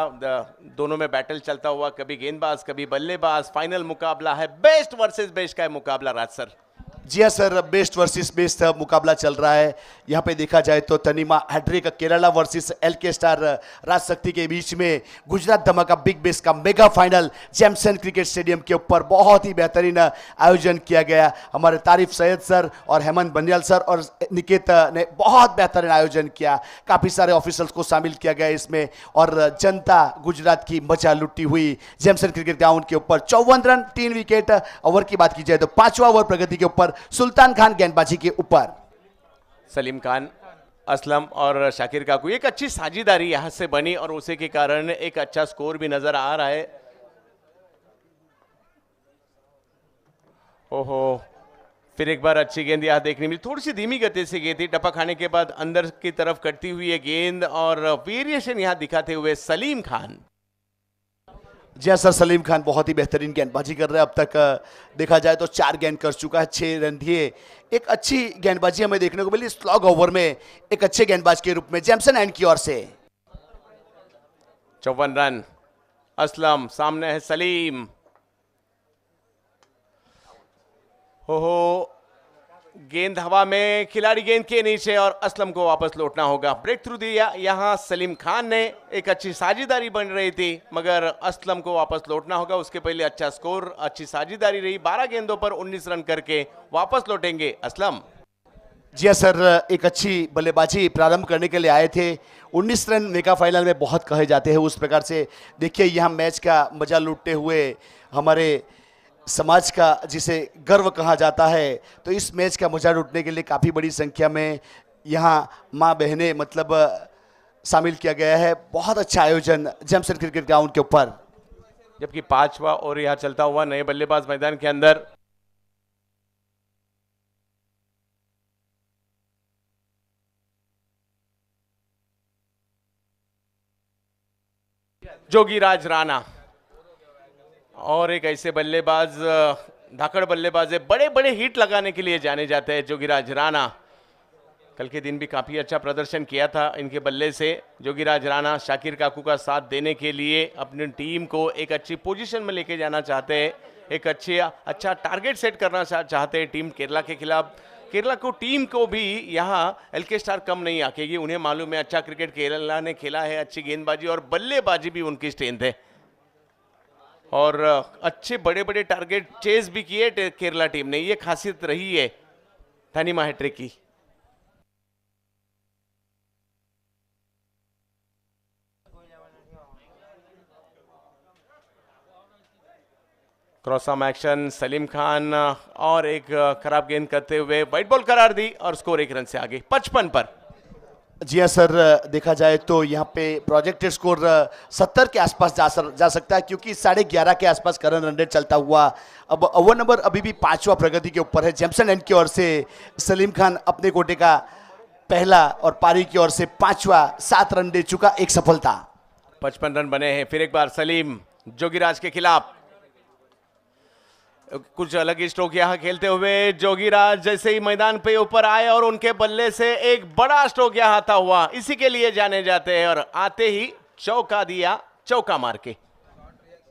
दोनों में बैटल चलता हुआ, कभी गेंदबाज कभी बल्लेबाज। फाइनल मुकाबला है, बेस्ट वर्सेस बेस्ट का मुकाबला राज सर। जी हाँ सर, बेस्ट वर्सेस बेस्ट मुकाबला चल रहा है। यहाँ पे देखा जाए तो तनीमा हैड्रिक केरला वर्सेस एलके स्टार राजशक्ति के बीच में गुजरात धमाका बिग बेस का mega final Jamieson cricket stadium के ऊपर बहुत ही बेहतरीन आयोजन किया गया। हमारे तारिफ सैयद सर और हेमंत बनियाल सर और निकेत ने बहुत बेहतरीन आयोजन किया। काफ़ी सारे ऑफिसर्स को शामिल किया गया इसमें, और जनता गुजरात की मजा लुटी हुई जैमसन क्रिकेट ग्राउंड के ऊपर। 54 रन 3 विकेट। ओवर की बात की जाए तो 5वां ओवर प्रगति के ऊपर सुल्तान खान गेंदबाजी के ऊपर। सलीम खान, असलम और शाकिर काकू, एक अच्छी साझेदारी यहां से बनी, और उसी के कारण एक अच्छा स्कोर भी नजर आ रहा है। ओहो, फिर एक बार अच्छी गेंद यहां देखने मिली, थोड़ी सी धीमी गति से गेंद थी, टपक खाने के बाद अंदर की तरफ कटती हुई ये गेंद, और वेरिएशन यहां दिखाते हुए सलीम खान। जी हाँ सर, सलीम खान बहुत ही बेहतरीन गेंदबाजी कर रहे हैं। अब तक देखा जाए तो 4 गेंद कर चुका है, 6 रन दिए। एक अच्छी गेंदबाजी हमें देखने को मिली स्लॉग ओवर में, एक अच्छे गेंदबाज के रूप में जैमसन एंड की ओर से। 54 रन। असलम, सामने है सलीम। हो, गेंद हवा में, खिलाड़ी गेंद के नीचे, और असलम को वापस लौटना होगा। ब्रेक थ्रू दिया यहां सलीम खान ने, एक अच्छी साझेदारी बन रही थी, मगर असलम को वापस लौटना होगा। उसके पहले अच्छा स्कोर, अच्छी साझेदारी रही। 12 गेंदों पर 19 रन करके वापस लौटेंगे असलम। जी हाँ सर, एक अच्छी बल्लेबाजी प्रारंभ करने के लिए आए थे। 19 रन मेगा फाइनल में बहुत कहे जाते हैं, उस प्रकार से देखिए यहाँ मैच का मजा लूटते हुए हमारे समाज का जिसे गर्व कहा जाता है, तो इस मैच का मजा लूटने के लिए काफ़ी बड़ी संख्या में यहाँ माँ बहनें मतलब शामिल किया गया है। बहुत अच्छा आयोजन जैमसन क्रिकेट ग्राउंड के ऊपर। जबकि 5वां और यहाँ चलता हुआ, नए बल्लेबाज मैदान के अंदर। जोगीराज राणा और एक ऐसे बल्लेबाज, धाकड़ बल्लेबाज है, बड़े बड़े हिट लगाने के लिए जाने जाते हैं जोगीराज राणा। कल के दिन भी काफी अच्छा प्रदर्शन किया था इनके बल्ले से जोगीराज राणा। शाकिर काकू का साथ देने के लिए अपनी टीम को एक अच्छी पोजीशन में लेके जाना चाहते हैं, एक अच्छा टारगेट सेट करना चाहते हैं टीम केरला के खिलाफ। केरला को टीम को भी यहाँ एलके स्टार कम नहीं आकेगी, उन्हें मालूम है अच्छा क्रिकेट केरला ने खेला है, अच्छी गेंदबाजी और बल्लेबाजी भी उनकी स्ट्रेंथ है और अच्छे बड़े बड़े टारगेट चेस भी किए केरला टीम ने। ये खासियत रही है तनिमा हैट्रिक की। Cross arm action, Salim Khan और एक खराब गेंद करते हुए व्हाइट बॉल करार दी और स्कोर 1 रन से आगे 55 पर। जी हाँ सर, देखा जाए तो यहाँ पे प्रोजेक्टेड स्कोर 70 के आसपास जा सकता है, क्योंकि 11:30 के आसपास करंट रन रेट चलता हुआ अब ओवर नंबर अभी भी 5वां प्रगति के ऊपर है। जेम्सन एंड की ओर से सलीम खान अपने कोटे का पहला और पारी की ओर से 5वां 7 रन दे चुका, एक सफलता। 55 रन बने हैं। फिर एक बार सलीम जोगीराज के खिलाफ कुछ अलग ही स्ट्रोक यहां खेलते हुए जोगीराज जैसे ही मैदान पे ऊपर आए और उनके बल्ले से एक बड़ा स्ट्रोक यहां आता हुआ, इसी के लिए जाने जाते हैं और आते ही चौका दिया, चौका मार के।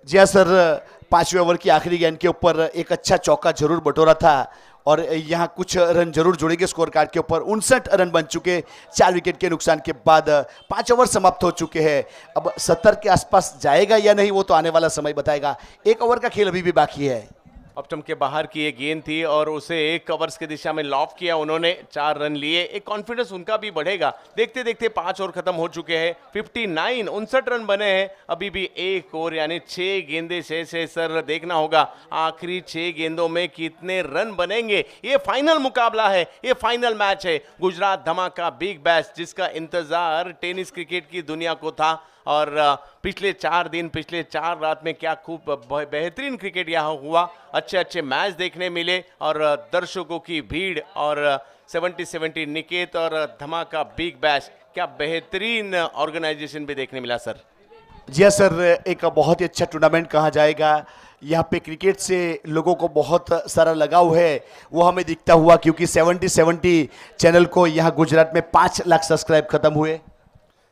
जी हाँ सर, 5वें ओवर की आखिरी गेंद के ऊपर एक अच्छा चौका जरूर बटोरा था और यहाँ कुछ रन जरूर जुड़ेंगे स्कोर कार्ड के ऊपर। 59 रन बन चुके 4 विकेट के नुकसान के बाद। 5 ओवर समाप्त हो चुके हैं। अब 70 के आसपास जाएगा या नहीं वो तो आने वाला समय बताएगा। 1 ओवर का खेल अभी भी बाकी है। ऑप्टम के बाहर की एक गेंद थी और उसे एक कवर्स की दिशा में लॉफ किया उन्होंने, 4 रन लिए। एक कॉन्फिडेंस उनका भी बढ़ेगा। देखते देखते 5 ओवर खत्म हो चुके हैं। 59 रन बने हैं। अभी भी 1 ओवर यानी 6 गेंदे शेष है सर। देखना होगा आखिरी 6 गेंदों में कितने रन बनेंगे। ये फाइनल मुकाबला है, ये फाइनल मैच है। गुजरात धमाका बिग बैश जिसका इंतजार टेनिस क्रिकेट की दुनिया को था और पिछले 4 दिन, पिछले 4 रात में क्या खूब बेहतरीन क्रिकेट यहाँ हुआ। अच्छे अच्छे मैच देखने मिले और दर्शकों की भीड़ और 70-70 निकेत और धमाका बिग बैश, क्या बेहतरीन ऑर्गेनाइजेशन भी देखने मिला सर। जी हाँ सर, एक बहुत ही अच्छा टूर्नामेंट कहा जाएगा। यहाँ पे क्रिकेट से लोगों को बहुत सारा लगाव है, वो हमें दिखता हुआ, क्योंकि 70-70 चैनल को यहाँ गुजरात में 5 लाख सब्सक्राइब खत्म हुए।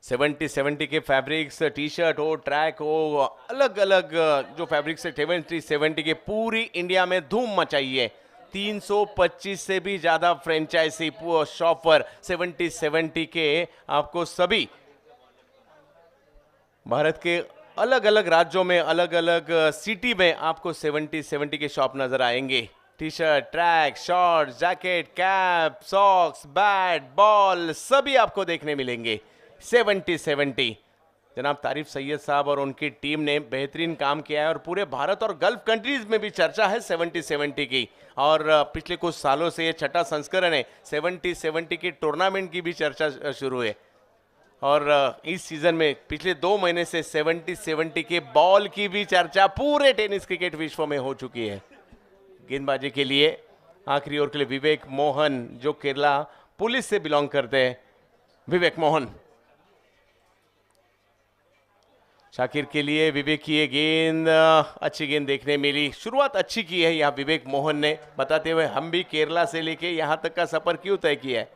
70-70 के फैब्रिक्स, टी शर्ट हो, ट्रैक हो, अलग अलग जो फैब्रिक्स है 70-70 के पूरी इंडिया में धूम मचाई है। 325 से भी ज़्यादा फ्रेंचाइजी शॉप पर 70-70 के आपको सभी भारत के अलग अलग राज्यों में, अलग अलग सिटी में आपको 70-70 के शॉप नजर आएंगे। T shirt, track, shorts, jacket, cap, socks, bat, ball सभी आपको देखने मिलेंगे। 70-70 जनाब तारिफ सैयद साहब और उनकी टीम ने बेहतरीन काम किया है और पूरे भारत और गल्फ कंट्रीज में भी चर्चा है 70-70 की। और पिछले कुछ सालों से ये 6ठा संस्करण है। 70-70 की टूर्नामेंट की भी चर्चा शुरू है और इस सीजन में पिछले 2 महीने से 70-70 के बॉल की भी चर्चा पूरे टेनिस क्रिकेट विश्व में हो चुकी है। गेंदबाजी के लिए आखिरी ओवर के लिए विवेक मोहन जो केरला पुलिस से बिलोंग करते हैं। विवेक मोहन, शाकिर के लिए विवेक की ये गेंद, अच्छी गेंद देखने मिली। शुरुआत अच्छी की है यहाँ विवेक मोहन ने, बताते हुए हम भी केरला से लेके यहाँ तक का सफर क्यों तय किया है।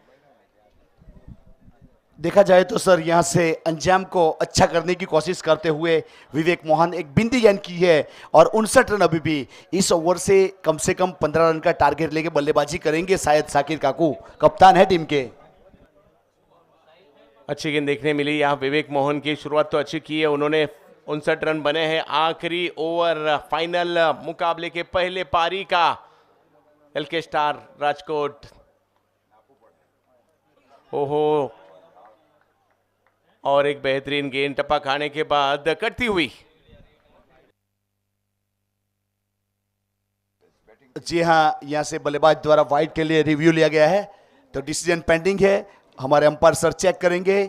देखा जाए तो सर यहाँ से अंजाम को अच्छा करने की कोशिश करते हुए विवेक मोहन एक बिंदी गेंद की है और 59 रन अभी भी। इस ओवर से कम 15 रन का टारगेट लेके बल्लेबाजी करेंगे शायद शाकिर काकू, कप्तान है टीम के। अच्छी गेंद देखने मिली यहाँ विवेक मोहन की। शुरुआत तो अच्छी की है उन्होंने। 59 रन बने हैं। आखिरी ओवर फाइनल मुकाबले के पहले पारी का। एलके स्टार राजकोट, ओहो, और एक बेहतरीन गेंद टप्पा खाने के बाद कटती हुई। जी हाँ, यहाँ से बल्लेबाज द्वारा वाइड के लिए रिव्यू लिया गया है तो डिसीजन पेंडिंग है, हमारे अंपायर सर चेक करेंगे।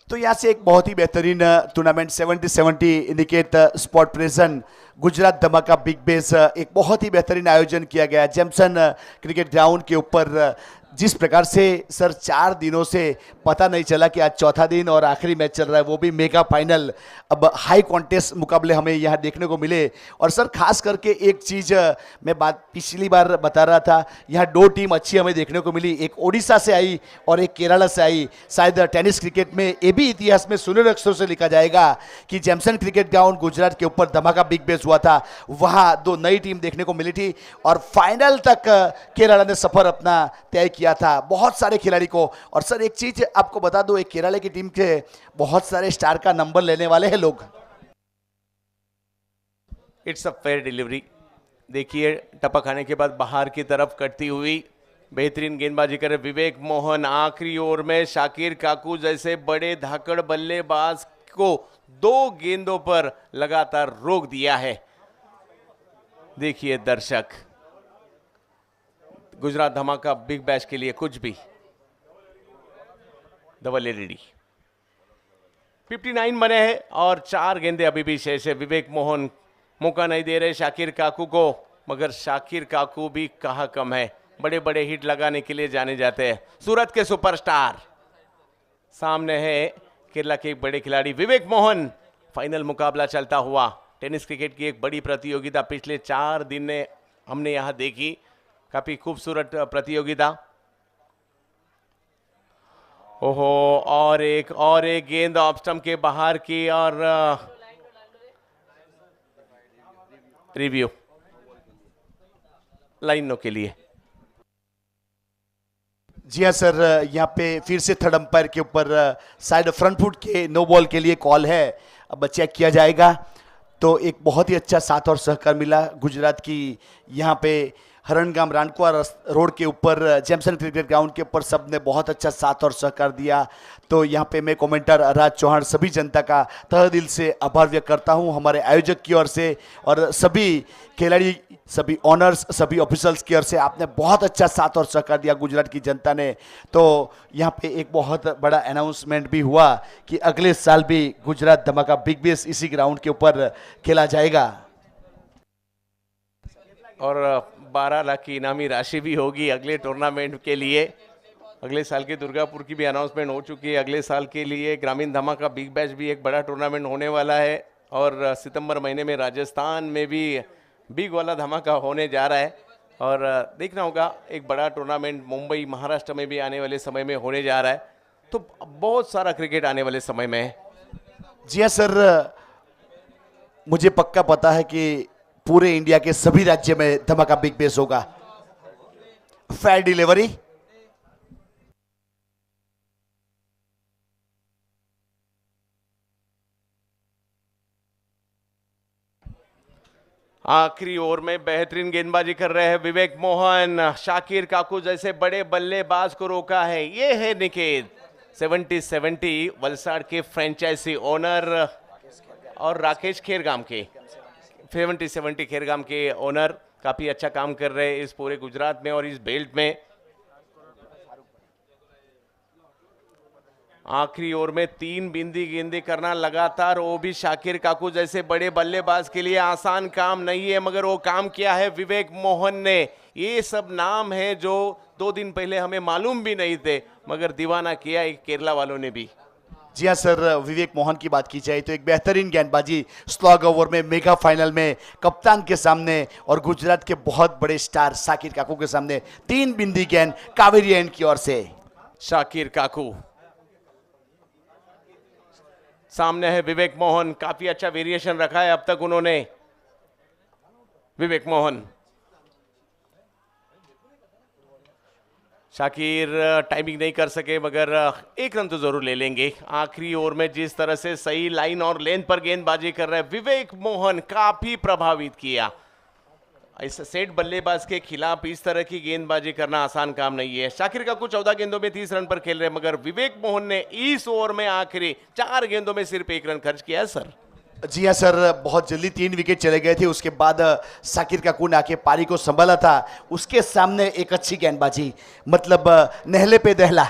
तो यहाँ से एक बहुत ही बेहतरीन tournament 70-70 indicate spot present Gujarat धमाका बिग बेस एक बहुत ही बेहतरीन आयोजन किया गया जेम्सन क्रिकेट ग्राउंड के ऊपर। जिस प्रकार से सर 4 दिनों से पता नहीं चला कि आज चौथा दिन और आखिरी मैच चल रहा है, वो भी मेगा फाइनल। अब हाई कॉन्टेस्ट मुकाबले हमें यहाँ देखने को मिले। और सर खास करके एक चीज़ मैं बात पिछली बार बता रहा था, यहाँ 2 टीम अच्छी हमें देखने को मिली, एक ओडिशा से आई और एक केरला से आई। शायद टेनिस क्रिकेट में ये भी इतिहास में सुनहरे अक्षरों से लिखा जाएगा कि जेम्सन क्रिकेट ग्राउंड गुजरात के ऊपर धमाका बिग बेस हुआ था, वहाँ 2 नई टीम देखने को मिली थी और फाइनल तक केरला ने सफर अपना तय किया था बहुत सारे खिलाड़ी को। और सर एक चीज आपको बता दो, एक केरला की टीम के बहुत सारे स्टार का नंबर लेने वाले हैं लोग। It's a fair delivery. देखिए टपक खाने के बाद बाहर की तरफ कटती हुई बेहतरीन गेंदबाजी करे विवेक मोहन। आखिरी ओवर में शाकिर काकू जैसे बड़े धाकड़ बल्लेबाज को 2 गेंदों पर लगातार रोक दिया है। देखिए दर्शक, गुजरात धमाका बिग बैश के लिए कुछ भी। डबल एलईडी 59 बने हैं और 4 गेंदे अभी भी शेष है। विवेक मोहन मौका नहीं दे रहे शाकिर काकू को, मगर शाकिर काकू भी कहाँ कम है, बड़े बड़े हिट लगाने के लिए जाने जाते हैं। सूरत के सुपरस्टार सामने है केरला के एक बड़े खिलाड़ी विवेक मोहन। फाइनल मुकाबला चलता हुआ टेनिस क्रिकेट की एक बड़ी प्रतियोगिता पिछले 4 दिन ने हमने यहाँ देखी, काफी खूबसूरत प्रतियोगिता। ओहो, और एक गेंद ऑफ स्टंप के बाहर की और रिव्यू लाइनों के लिए। जी हाँ सर, यहाँ पे फिर से थर्ड अंपायर के ऊपर साइड फ्रंट फुट के नो बॉल के लिए कॉल है, अब चेक किया जाएगा। तो एक बहुत ही अच्छा साथ और सहकार मिला गुजरात की। यहाँ पे हरणगाम रानकुआ रोड के ऊपर जेम्सन क्रिकेट ग्राउंड के ऊपर सब ने बहुत अच्छा साथ और सहकार दिया। तो यहाँ पे मैं कमेंटर राज चौहान सभी जनता का तहे दिल से आभार व्यक्त करता हूँ, हमारे आयोजक की ओर से और सभी खिलाड़ी, सभी ऑनर्स, सभी ऑफिसर्स की ओर से। आपने बहुत अच्छा साथ और सहकार दिया गुजरात की जनता ने। तो यहाँ पे एक बहुत बड़ा अनाउंसमेंट भी हुआ कि अगले साल भी गुजरात धमाका बिग बेस इसी ग्राउंड के ऊपर खेला जाएगा और 12 लाख की इनामी राशि भी होगी अगले टूर्नामेंट के लिए। अगले साल के दुर्गापुर की भी अनाउंसमेंट हो चुकी है। अगले साल के लिए ग्रामीण धमाका बिग बैश भी एक बड़ा टूर्नामेंट होने वाला है और सितंबर महीने में राजस्थान में भी बिग वाला धमाका होने जा रहा है। और देखना होगा, एक बड़ा टूर्नामेंट मुंबई महाराष्ट्र में भी आने वाले समय में होने जा रहा है। तो बहुत सारा क्रिकेट आने वाले समय में है। जी हाँ सर, मुझे पक्का पता है कि पूरे इंडिया के सभी राज्य में धमाका बिग बेस होगा। फेयर डिलीवरी, आखिरी ओवर में बेहतरीन गेंदबाजी कर रहे हैं विवेक मोहन। शाकिर काकू जैसे बड़े बल्लेबाज को रोका है। ये है निकेत 70-70 वलसाड़ के फ्रेंचाइजी ओनर और राकेश खेरगाम के 70-70 खेरगाम के ओनर काफी अच्छा काम कर रहे हैं इस पूरे गुजरात में और इस बेल्ट में। आखिरी ओवर में 3 बिंदी गेंदे करना लगातार, वो भी शाकिर काकू जैसे बड़े बल्लेबाज के लिए आसान काम नहीं है, मगर वो काम किया है विवेक मोहन ने। ये सब नाम है जो 2 दिन पहले हमें मालूम भी नहीं थे, मगर दीवाना किया एक केरला वालों ने भी। जी हाँ सर, विवेक मोहन की बात की जाए तो एक बेहतरीन गेंदबाजी स्लॉग ओवर में मेगा फाइनल में कप्तान के सामने और गुजरात के बहुत बड़े स्टार शाकिर काकू के सामने 3 बिंदी गेंद कावेरी एंड की ओर से। शाकिर काकू सामने है विवेक मोहन, काफी अच्छा वेरिएशन रखा है अब तक उन्होंने। विवेक मोहन, शाकिर टाइमिंग नहीं कर सके मगर 1 रन तो जरूर ले लेंगे। आखिरी ओवर में जिस तरह से सही लाइन और लेंथ पर गेंदबाजी कर रहे हैं विवेक मोहन, काफी प्रभावित किया। इस सेट बल्लेबाज के खिलाफ इस तरह की गेंदबाजी करना आसान काम नहीं है। शाकिर काकू 14 गेंदों में 30 रन पर खेल रहे हैं, मगर विवेक मोहन ने इस ओवर में आखिरी 4 गेंदों में सिर्फ 1 रन खर्च किया है सर। जी हाँ सर, बहुत जल्दी 3 विकेट चले गए थे। उसके बाद शाकिर काकू ने आके पारी को संभाला था। उसके सामने एक अच्छी गेंदबाजी, मतलब नहले पे दहला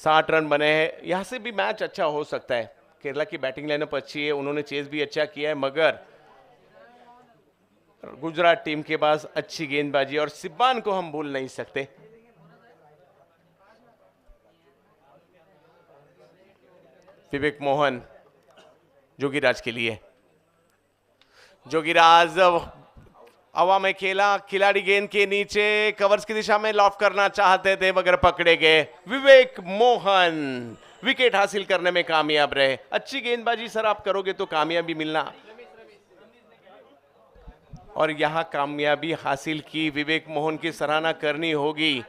60 रन बने हैं। यहां से भी मैच अच्छा हो सकता है। केरला की बैटिंग लाइनअप अच्छी है, उन्होंने चेस भी अच्छा किया है, मगर गुजरात टीम के पास अच्छी गेंदबाजी और सिब्बान को हम भूल नहीं सकते। विवेक मोहन जोगीराज के लिए, जोगीराज हवा में खेला, खिलाड़ी गेंद के नीचे कवर्स की दिशा में लॉफ करना चाहते थे मगर पकड़े गए। विवेक मोहन विकेट हासिल करने में कामयाब रहे। अच्छी गेंदबाजी सर आप करोगे तो कामयाबी मिलना, और यहां कामयाबी हासिल की, विवेक मोहन की सराहना करनी होगी।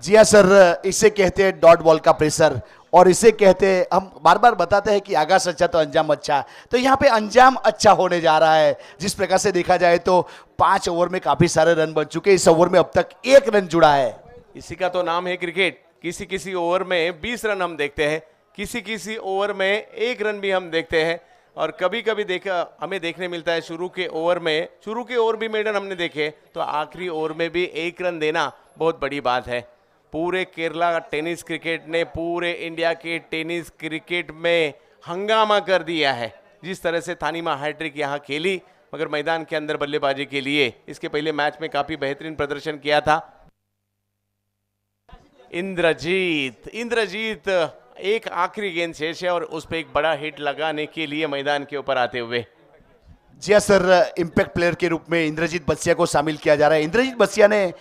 जी हाँ सर, इसे कहते हैं डॉट बॉल का प्रेशर, और इसे कहते हैं, हम बार बार बताते हैं कि आगाज अच्छा तो अंजाम अच्छा, तो यहाँ पे अंजाम अच्छा होने जा रहा है। जिस प्रकार से देखा जाए तो 5 ओवर में काफी सारे रन बन चुके, इस ओवर में अब तक 1 रन जुड़ा है। इसी का तो नाम है क्रिकेट। किसी किसी ओवर में 20 रन हम देखते हैं, किसी किसी ओवर में 1 रन भी हम देखते हैं, और कभी कभी हमें देखने मिलता है शुरू के ओवर भी मेडन हमने देखे, तो आखिरी ओवर में भी 1 रन देना बहुत बड़ी बात है। पूरे केरला टेनिस क्रिकेट ने पूरे इंडिया के टेनिस क्रिकेट में हंगामा कर दिया है। जिस तरह से थानिमा हैट्रिक यहाँ खेली, मगर मैदान के अंदर बल्लेबाजी के लिए इसके पहले मैच में काफी बेहतरीन प्रदर्शन किया था। इंद्रजीत एक आखिरी गेंद शेष है और उस पर एक बड़ा हिट लगाने के लिए मैदान के ऊपर आते हुए। जी हाँ सर, इम्पैक्ट प्लेयर के रूप में इंद्रजीत बसिया को शामिल किया जा रहा है। इंद्रजीत बसिया ने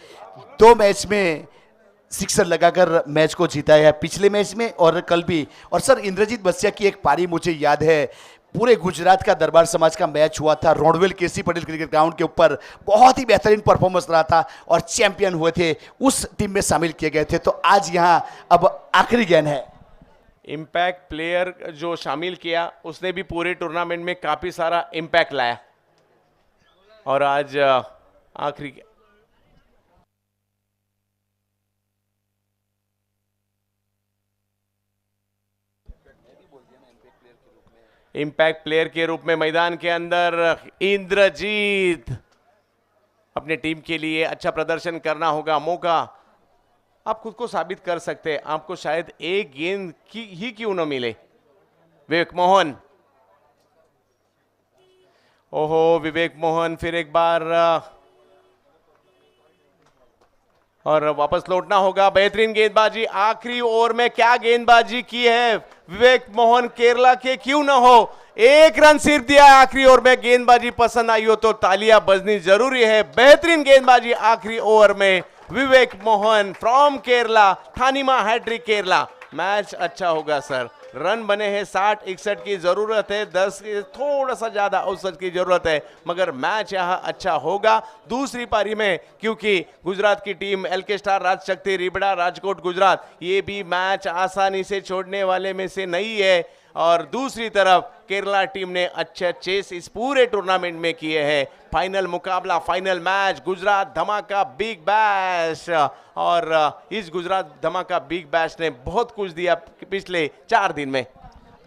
2 मैच में सिक्सर लगाकर मैच को जीता है, पिछले मैच में और कल भी। और सर इंद्रजीत बसिया की एक पारी मुझे याद है, पूरे गुजरात का दरबार समाज का मैच हुआ था रोडवेल केसी पटेल क्रिकेट ग्राउंड के ऊपर, बहुत ही बेहतरीन परफॉर्मेंस रहा था और चैंपियन हुए थे, उस टीम में शामिल किए गए थे। तो आज यहाँ अब आखिरी गेंद है। इम्पैक्ट प्लेयर जो शामिल किया उसने भी पूरे टूर्नामेंट में काफी सारा इम्पैक्ट लाया, और आज आखिरी इम्पैक्ट प्लेयर के रूप में मैदान के अंदर इंद्रजीत। अपने टीम के लिए अच्छा प्रदर्शन करना होगा, मौका आप खुद को साबित कर सकते हैं, आपको शायद एक गेंद की ही क्यों न मिले। विवेक मोहन, ओहो विवेक मोहन फिर एक बार, और वापस लौटना होगा। बेहतरीन गेंदबाजी, आखिरी ओवर में क्या गेंदबाजी की है विवेक मोहन, केरला के क्यों ना हो। 1 रन सिर्फ दिया आखिरी ओवर में। गेंदबाजी पसंद आई हो तो तालियां बजनी जरूरी है। बेहतरीन गेंदबाजी आखिरी ओवर में, Vivek Mohan from Kerala, Thanima hattrick Kerala. Match अच्छा होगा सर, रन बने हैं 60-61 की जरूरत है, 10 थोड़ा सा ज्यादा औसत की जरूरत है, मगर मैच यहां अच्छा होगा दूसरी पारी में, क्योंकि गुजरात की team LK star Rajshakti Ribada Rajkot Gujarat, ये भी मैच आसानी से छोड़ने वाले में से नहीं है। और दूसरी तरफ केरला टीम ने अच्छे चेस इस पूरे टूर्नामेंट में किए हैं। फाइनल मुकाबला, फाइनल मैच, गुजरात धमाका बिग बैश, और इस गुजरात धमाका बिग बैश ने बहुत कुछ दिया पिछले 4 दिन में।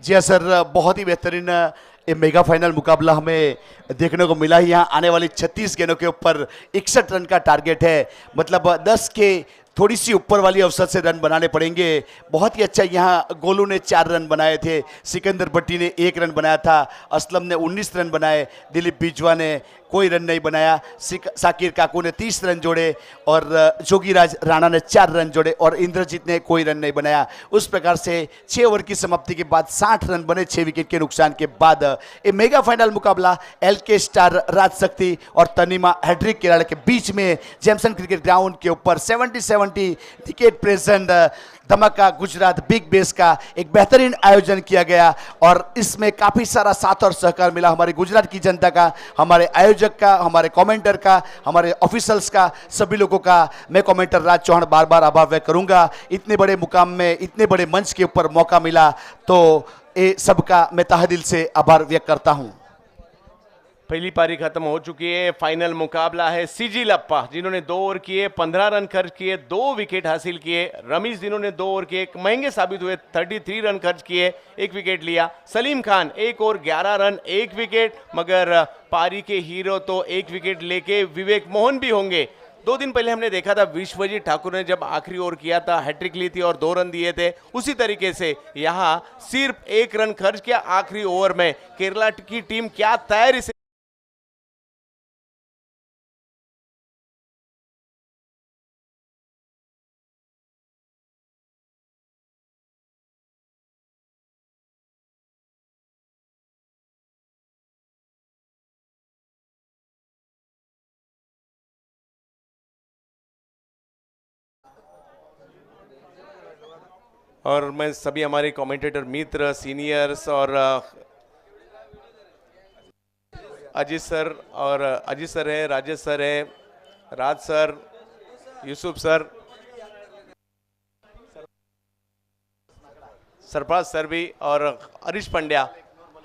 जी हाँ सर, बहुत ही बेहतरीन ये मेगा फाइनल मुकाबला हमें देखने को मिला। यहाँ आने वाली 36 गेंदों के ऊपर 61 रन का टारगेट है, मतलब 10 के थोड़ी सी ऊपर वाली अवसर से रन बनाने पड़ेंगे। बहुत ही अच्छा, यहाँ गोलू ने 4 रन बनाए थे, सिकंदर भट्टी ने 1 रन बनाया था, असलम ने 19 रन बनाए, दिलीप बिजवा ने कोई रन नहीं बनाया, साकिर काकू ने 30 रन जोड़े, और जोगीराज राणा ने 4 रन जोड़े, और इंद्रजीत ने कोई रन नहीं बनाया। उस प्रकार से 6 ओवर की समाप्ति के बाद 60 रन बने 6 विकेट के नुकसान के बाद। ये मेगा फाइनल मुकाबला एलके स्टार राजशक्ति और तनीमा हैट्रिक केरला के बीच में जैमसन क्रिकेट ग्राउंड के ऊपर 70-70 विकेट प्रेजेंट धमाका गुजरात बिग बेस का एक बेहतरीन आयोजन किया गया, और इसमें काफी सारा साथ और सहकार मिला हमारे गुजरात की जनता का, हमारे आयोजक का, हमारे कमेंटर का, हमारे ऑफिसर्स का, सभी लोगों का। मैं कमेंटर राज चौहान बार बार आभार व्यक्त करूंगा। इतने बड़े मुकाम में, इतने बड़े मंच के ऊपर मौका मिला, तो ये सबका मैं तहे दिल से आभार व्यक्त करता हूं। पहली पारी खत्म हो चुकी है, फाइनल मुकाबला है। सीजी लप्पा जिन्होंने 2 ओवर किए, 15 रन खर्च किए, 2 विकेट हासिल किए। रमीज जिन्होंने 2 ओवर किए, महंगे साबित हुए, 33 रन खर्च किए, 1 विकेट लिया। Salim Khan 1 over 11 run 1 wicket, मगर पारी के हीरो तो 1 विकेट लेके विवेक मोहन भी होंगे। 2 दिन पहले हमने देखा था विश्वजीत ठाकुर ने जब आखिरी ओवर किया था, हैट्रिक ली थी और 2 रन दिए थे। उसी तरीके से यहाँ सिर्फ 1 रन खर्च किया आखिरी ओवर में। केरला की टीम क्या तैयारी से और मैं सभी हमारे कमेंटेटर मित्र, सीनियर्स और अजीत सर है, राजेश सर है, Raj sir, Yusuf sir, Sarfaraz sir भी और हरीश पंड्या,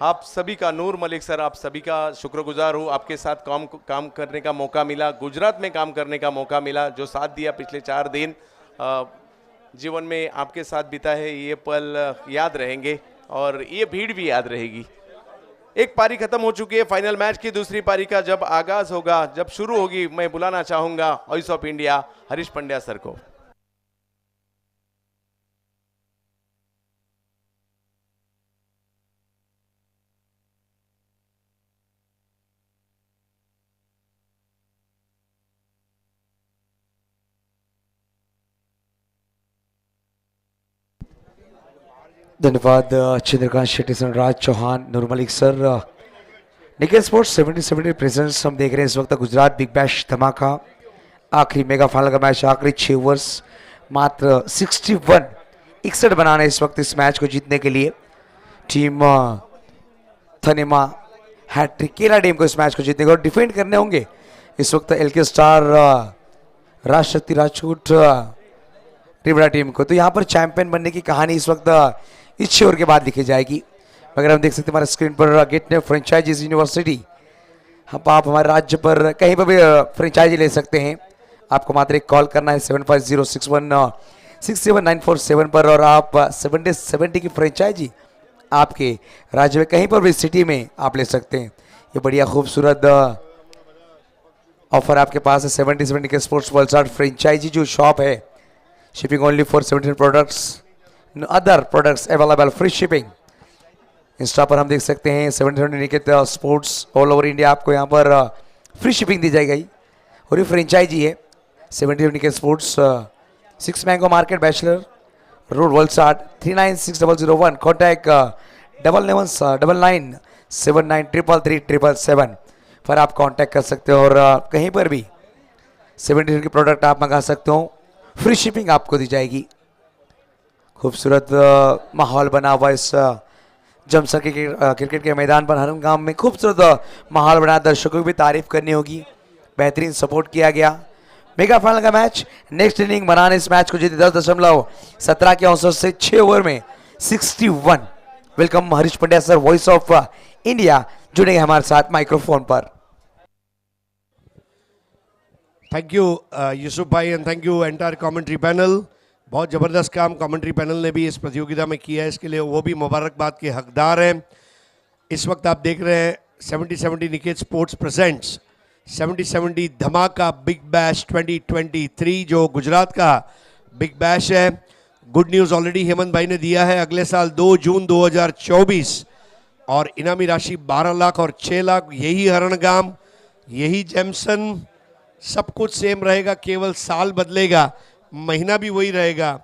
आप सभी का, नूर मलिक सर, आप सभी का शुक्रगुजार हूँ। आपके साथ काम करने का मौका मिला, गुजरात में काम करने का मौका मिला। जो साथ दिया पिछले 4 दिन जीवन में आपके साथ बिता है, ये पल याद रहेंगे और ये भीड़ भी याद रहेगी। एक पारी खत्म हो चुकी है, फाइनल मैच की दूसरी पारी का जब आगाज होगा, जब शुरू होगी, मैं बुलाना चाहूंगा voice of India Harish Pandya sir को। धन्यवाद Chandrakant Shetty sir, Raj Chauhan, Noor Malik sir. Nikhil sports 70 presents हम देख रहे हैं इस वक्त गुजरात बिग बैश धमाका आखिरी मेगा फाइनल का मैच, आखिरी 6 ओवर्स, मात्र 61 बनाना है इस वक्त इस मैच को जीतने के लिए। टीम थनेमा हैट्रिक केरला टीम को इस मैच को जीतने को डिफेंड करने होंगे इस वक्त LK star Rajshakti Rajput Ribada team को। तो यहाँ पर चैंपियन बनने की कहानी इस वक्त इस 6 ओवर के बाद लिखी जाएगी। मगर हम देख सकते हैं हमारे स्क्रीन पर गेट ने फ्रेंचाइजीज यूनिवर्सिटी, आप हमारे राज्य पर कहीं पर भी फ्रेंचाइजी ले सकते हैं। आपको मात्र एक कॉल करना है 7506167947 पर और आप 70 की फ्रेंचाइजी आपके राज्य में कहीं पर भी सिटी में आप ले सकते हैं। ये बढ़िया खूबसूरत ऑफर आपके पास है 70 के स्पोर्ट्स वलसाड फ्रेंचाइजी जो शॉप है, shipping only for 17 products, other products available, free shipping. Insta पर हम देख सकते हैं 70 Niket sports all over India, आपको यहाँ पर फ्री शिपिंग दी जाएगी और ये फ्रेंचाइजी है 70 Niket sports, 6 mango market, bachelor road, Valsad 396001। Contact 9979333377 पर आप कांटेक्ट कर सकते हो और कहीं पर भी 70 की प्रोडक्ट आप मंगा सकते हो, फ्री शिपिंग आपको दी जाएगी। खूबसूरत माहौल बना हुआ इस जमसर के क्रिकेट के मैदान पर, हरम गांव में खूबसूरत माहौल बना, दर्शकों की भी तारीफ करनी होगी, बेहतरीन सपोर्ट किया गया। मेगा फाइनल का मैच, नेक्स्ट इनिंग बनाने इस मैच को जीते 10.17 के औसत से 6 ओवर में 61। Welcome Harish Pandya sir, voice of India, जुड़ेंगे हमारे साथ माइक्रोफोन पर। थैंक यू यूसुफ भाई and thank you entire commentary panel. बहुत ज़बरदस्त काम कमेंट्री पैनल ने भी इस प्रतियोगिता में किया है, इसके लिए वो भी मुबारकबाद के हकदार हैं। इस वक्त आप देख रहे हैं 70 निकेत स्पोर्ट्स प्रेजेंट्स 70 धमाका बिग बैश 2023, जो गुजरात का बिग बैश है। गुड न्यूज़ ऑलरेडी हेमंत भाई ने दिया है, अगले साल 2 जून 2024 और इनामी राशि 12 लाख और 6 लाख। यही हरणगाम, यही जैमसन, सब कुछ सेम रहेगा, केवल साल बदलेगा, महीना भी वही रहेगा,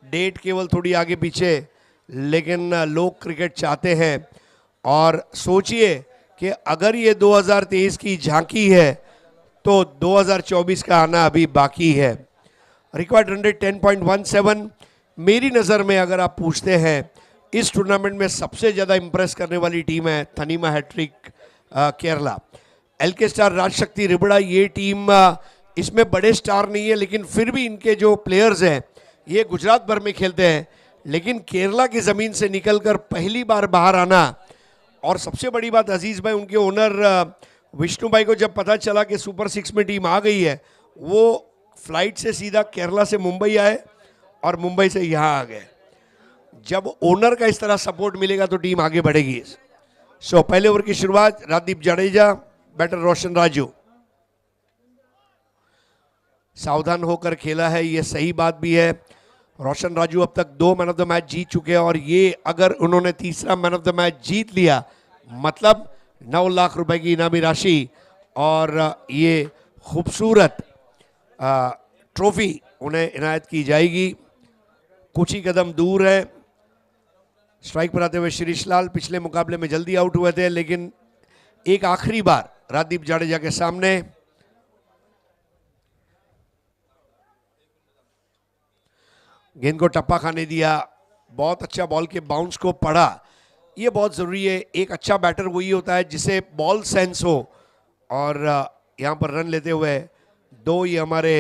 डेट केवल थोड़ी आगे पीछे, लेकिन लोग क्रिकेट चाहते हैं। और सोचिए कि अगर ये 2023 की झांकी है तो 2024 का आना अभी बाकी है। Required run rate 10.17। मेरी नज़र में अगर आप पूछते हैं इस टूर्नामेंट में सबसे ज़्यादा इंप्रेस करने वाली टीम है Thanima hattrick Kerala. LK star Rajshakti Ribada, ये टीम इसमें बड़े स्टार नहीं है, लेकिन फिर भी इनके जो प्लेयर्स हैं ये गुजरात भर में खेलते हैं, लेकिन केरला की ज़मीन से निकलकर पहली बार बाहर आना। और सबसे बड़ी बात, अजीज़ भाई उनके ओनर विष्णु भाई को जब पता चला कि सुपर 6 में टीम आ गई है, वो फ्लाइट से सीधा केरला से मुंबई आए और मुंबई से यहाँ आ गए। जब ओनर का इस तरह सपोर्ट मिलेगा तो टीम आगे बढ़ेगी। सो पहले ओवर की शुरुआत, राजदीप जडेजा, बैटर रोशन राजू। सावधान होकर खेला है, ये सही बात भी है। रोशन राजू अब तक 2 मैन ऑफ द मैच जीत चुके हैं और ये अगर उन्होंने तीसरा मैन ऑफ द मैच जीत लिया मतलब 9 लाख रुपए की इनामी राशि और ये खूबसूरत ट्रॉफी उन्हें इनायत की जाएगी। कुछ ही कदम दूर है। स्ट्राइक पर आते हुए शिरीष लाल पिछले मुकाबले में जल्दी आउट हुए थे, लेकिन एक आखिरी बार राजदीप जाडेजा के सामने गेंद को टप्पा खाने दिया। बहुत अच्छा बॉल के बाउंस को पढ़ा, ये बहुत ज़रूरी है। एक अच्छा बैटर वही होता है जिसे बॉल सेंस हो। और यहाँ पर रन लेते हुए 2 ये हमारे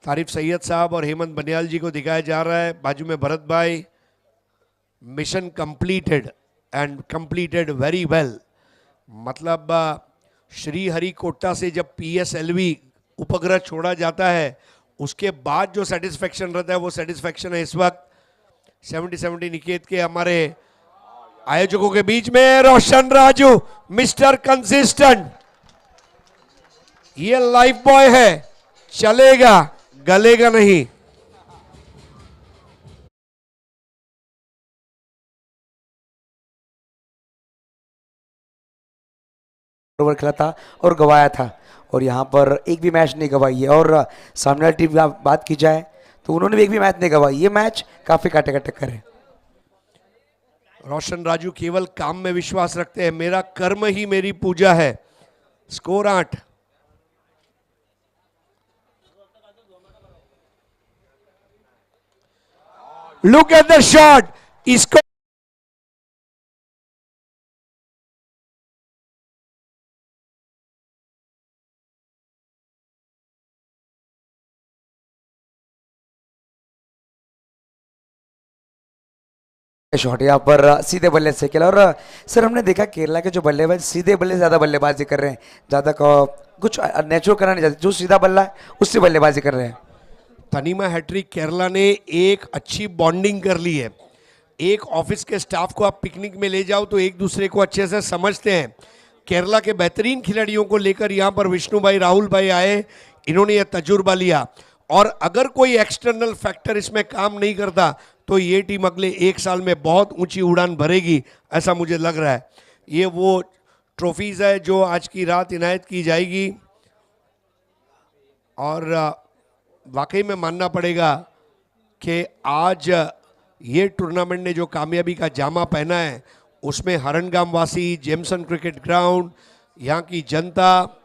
तारिफ सैयद साहब और हेमंत बनियाल जी को दिखाया जा रहा है। बाजू में भरत भाई। Mission completed and completed very well. मतलब श्रीहरिकोटा से जब PSLV उपग्रह छोड़ा जाता है उसके बाद जो सेटिस्फेक्शन रहता है वो सेटिस्फेक्शन है इस वक्त 70-70 निकेत के हमारे आयोजकों के बीच में। रोशन राजू मिस्टर कंसिस्टेंट, ये लाइफ बॉय है, चलेगा गलेगा नहीं। ओवर खेला था और गवाया था और यहाँ पर एक भी मैच नहीं गवाई है। और सामने वाली टीम की बात की जाए तो उन्होंने भी एक भी मैच नहीं गवाई। ये मैच काफी काटे का टक्कर है। रोशन राजू केवल काम में विश्वास रखते हैं। मेरा कर्म ही मेरी पूजा है। Score 8। Look at the shot. इसको शॉट यहाँ पर सीधे बल्ले से खेला। और सर हमने देखा केरला के जो बल्लेबाज सीधे बल्ले से ज़्यादा बल्लेबाजी कर रहे हैं, ज़्यादा कुछ नेचुरल करना नहीं चाहते। जो सीधा बल्ला है उससे बल्लेबाजी कर रहे हैं। तनीमा हैट्रिक केरला ने एक अच्छी बॉन्डिंग कर ली है। एक ऑफिस के स्टाफ को आप पिकनिक में ले जाओ तो एक दूसरे को अच्छे से समझते हैं। केरला के बेहतरीन खिलाड़ियों को लेकर यहाँ पर विष्णु भाई राहुल भाई आए, इन्होंने यह तजुर्बा लिया। और अगर कोई एक्सटर्नल फैक्टर इसमें काम नहीं करता तो ये टीम अगले 1 साल में बहुत ऊंची उड़ान भरेगी, ऐसा मुझे लग रहा है। ये वो ट्रॉफीज़ है जो आज की रात इनायत की जाएगी। और वाकई में मानना पड़ेगा कि आज ये टूर्नामेंट ने जो कामयाबी का जामा पहना है उसमें हरणगाम वासी, जेमसन क्रिकेट ग्राउंड, यहाँ की जनता,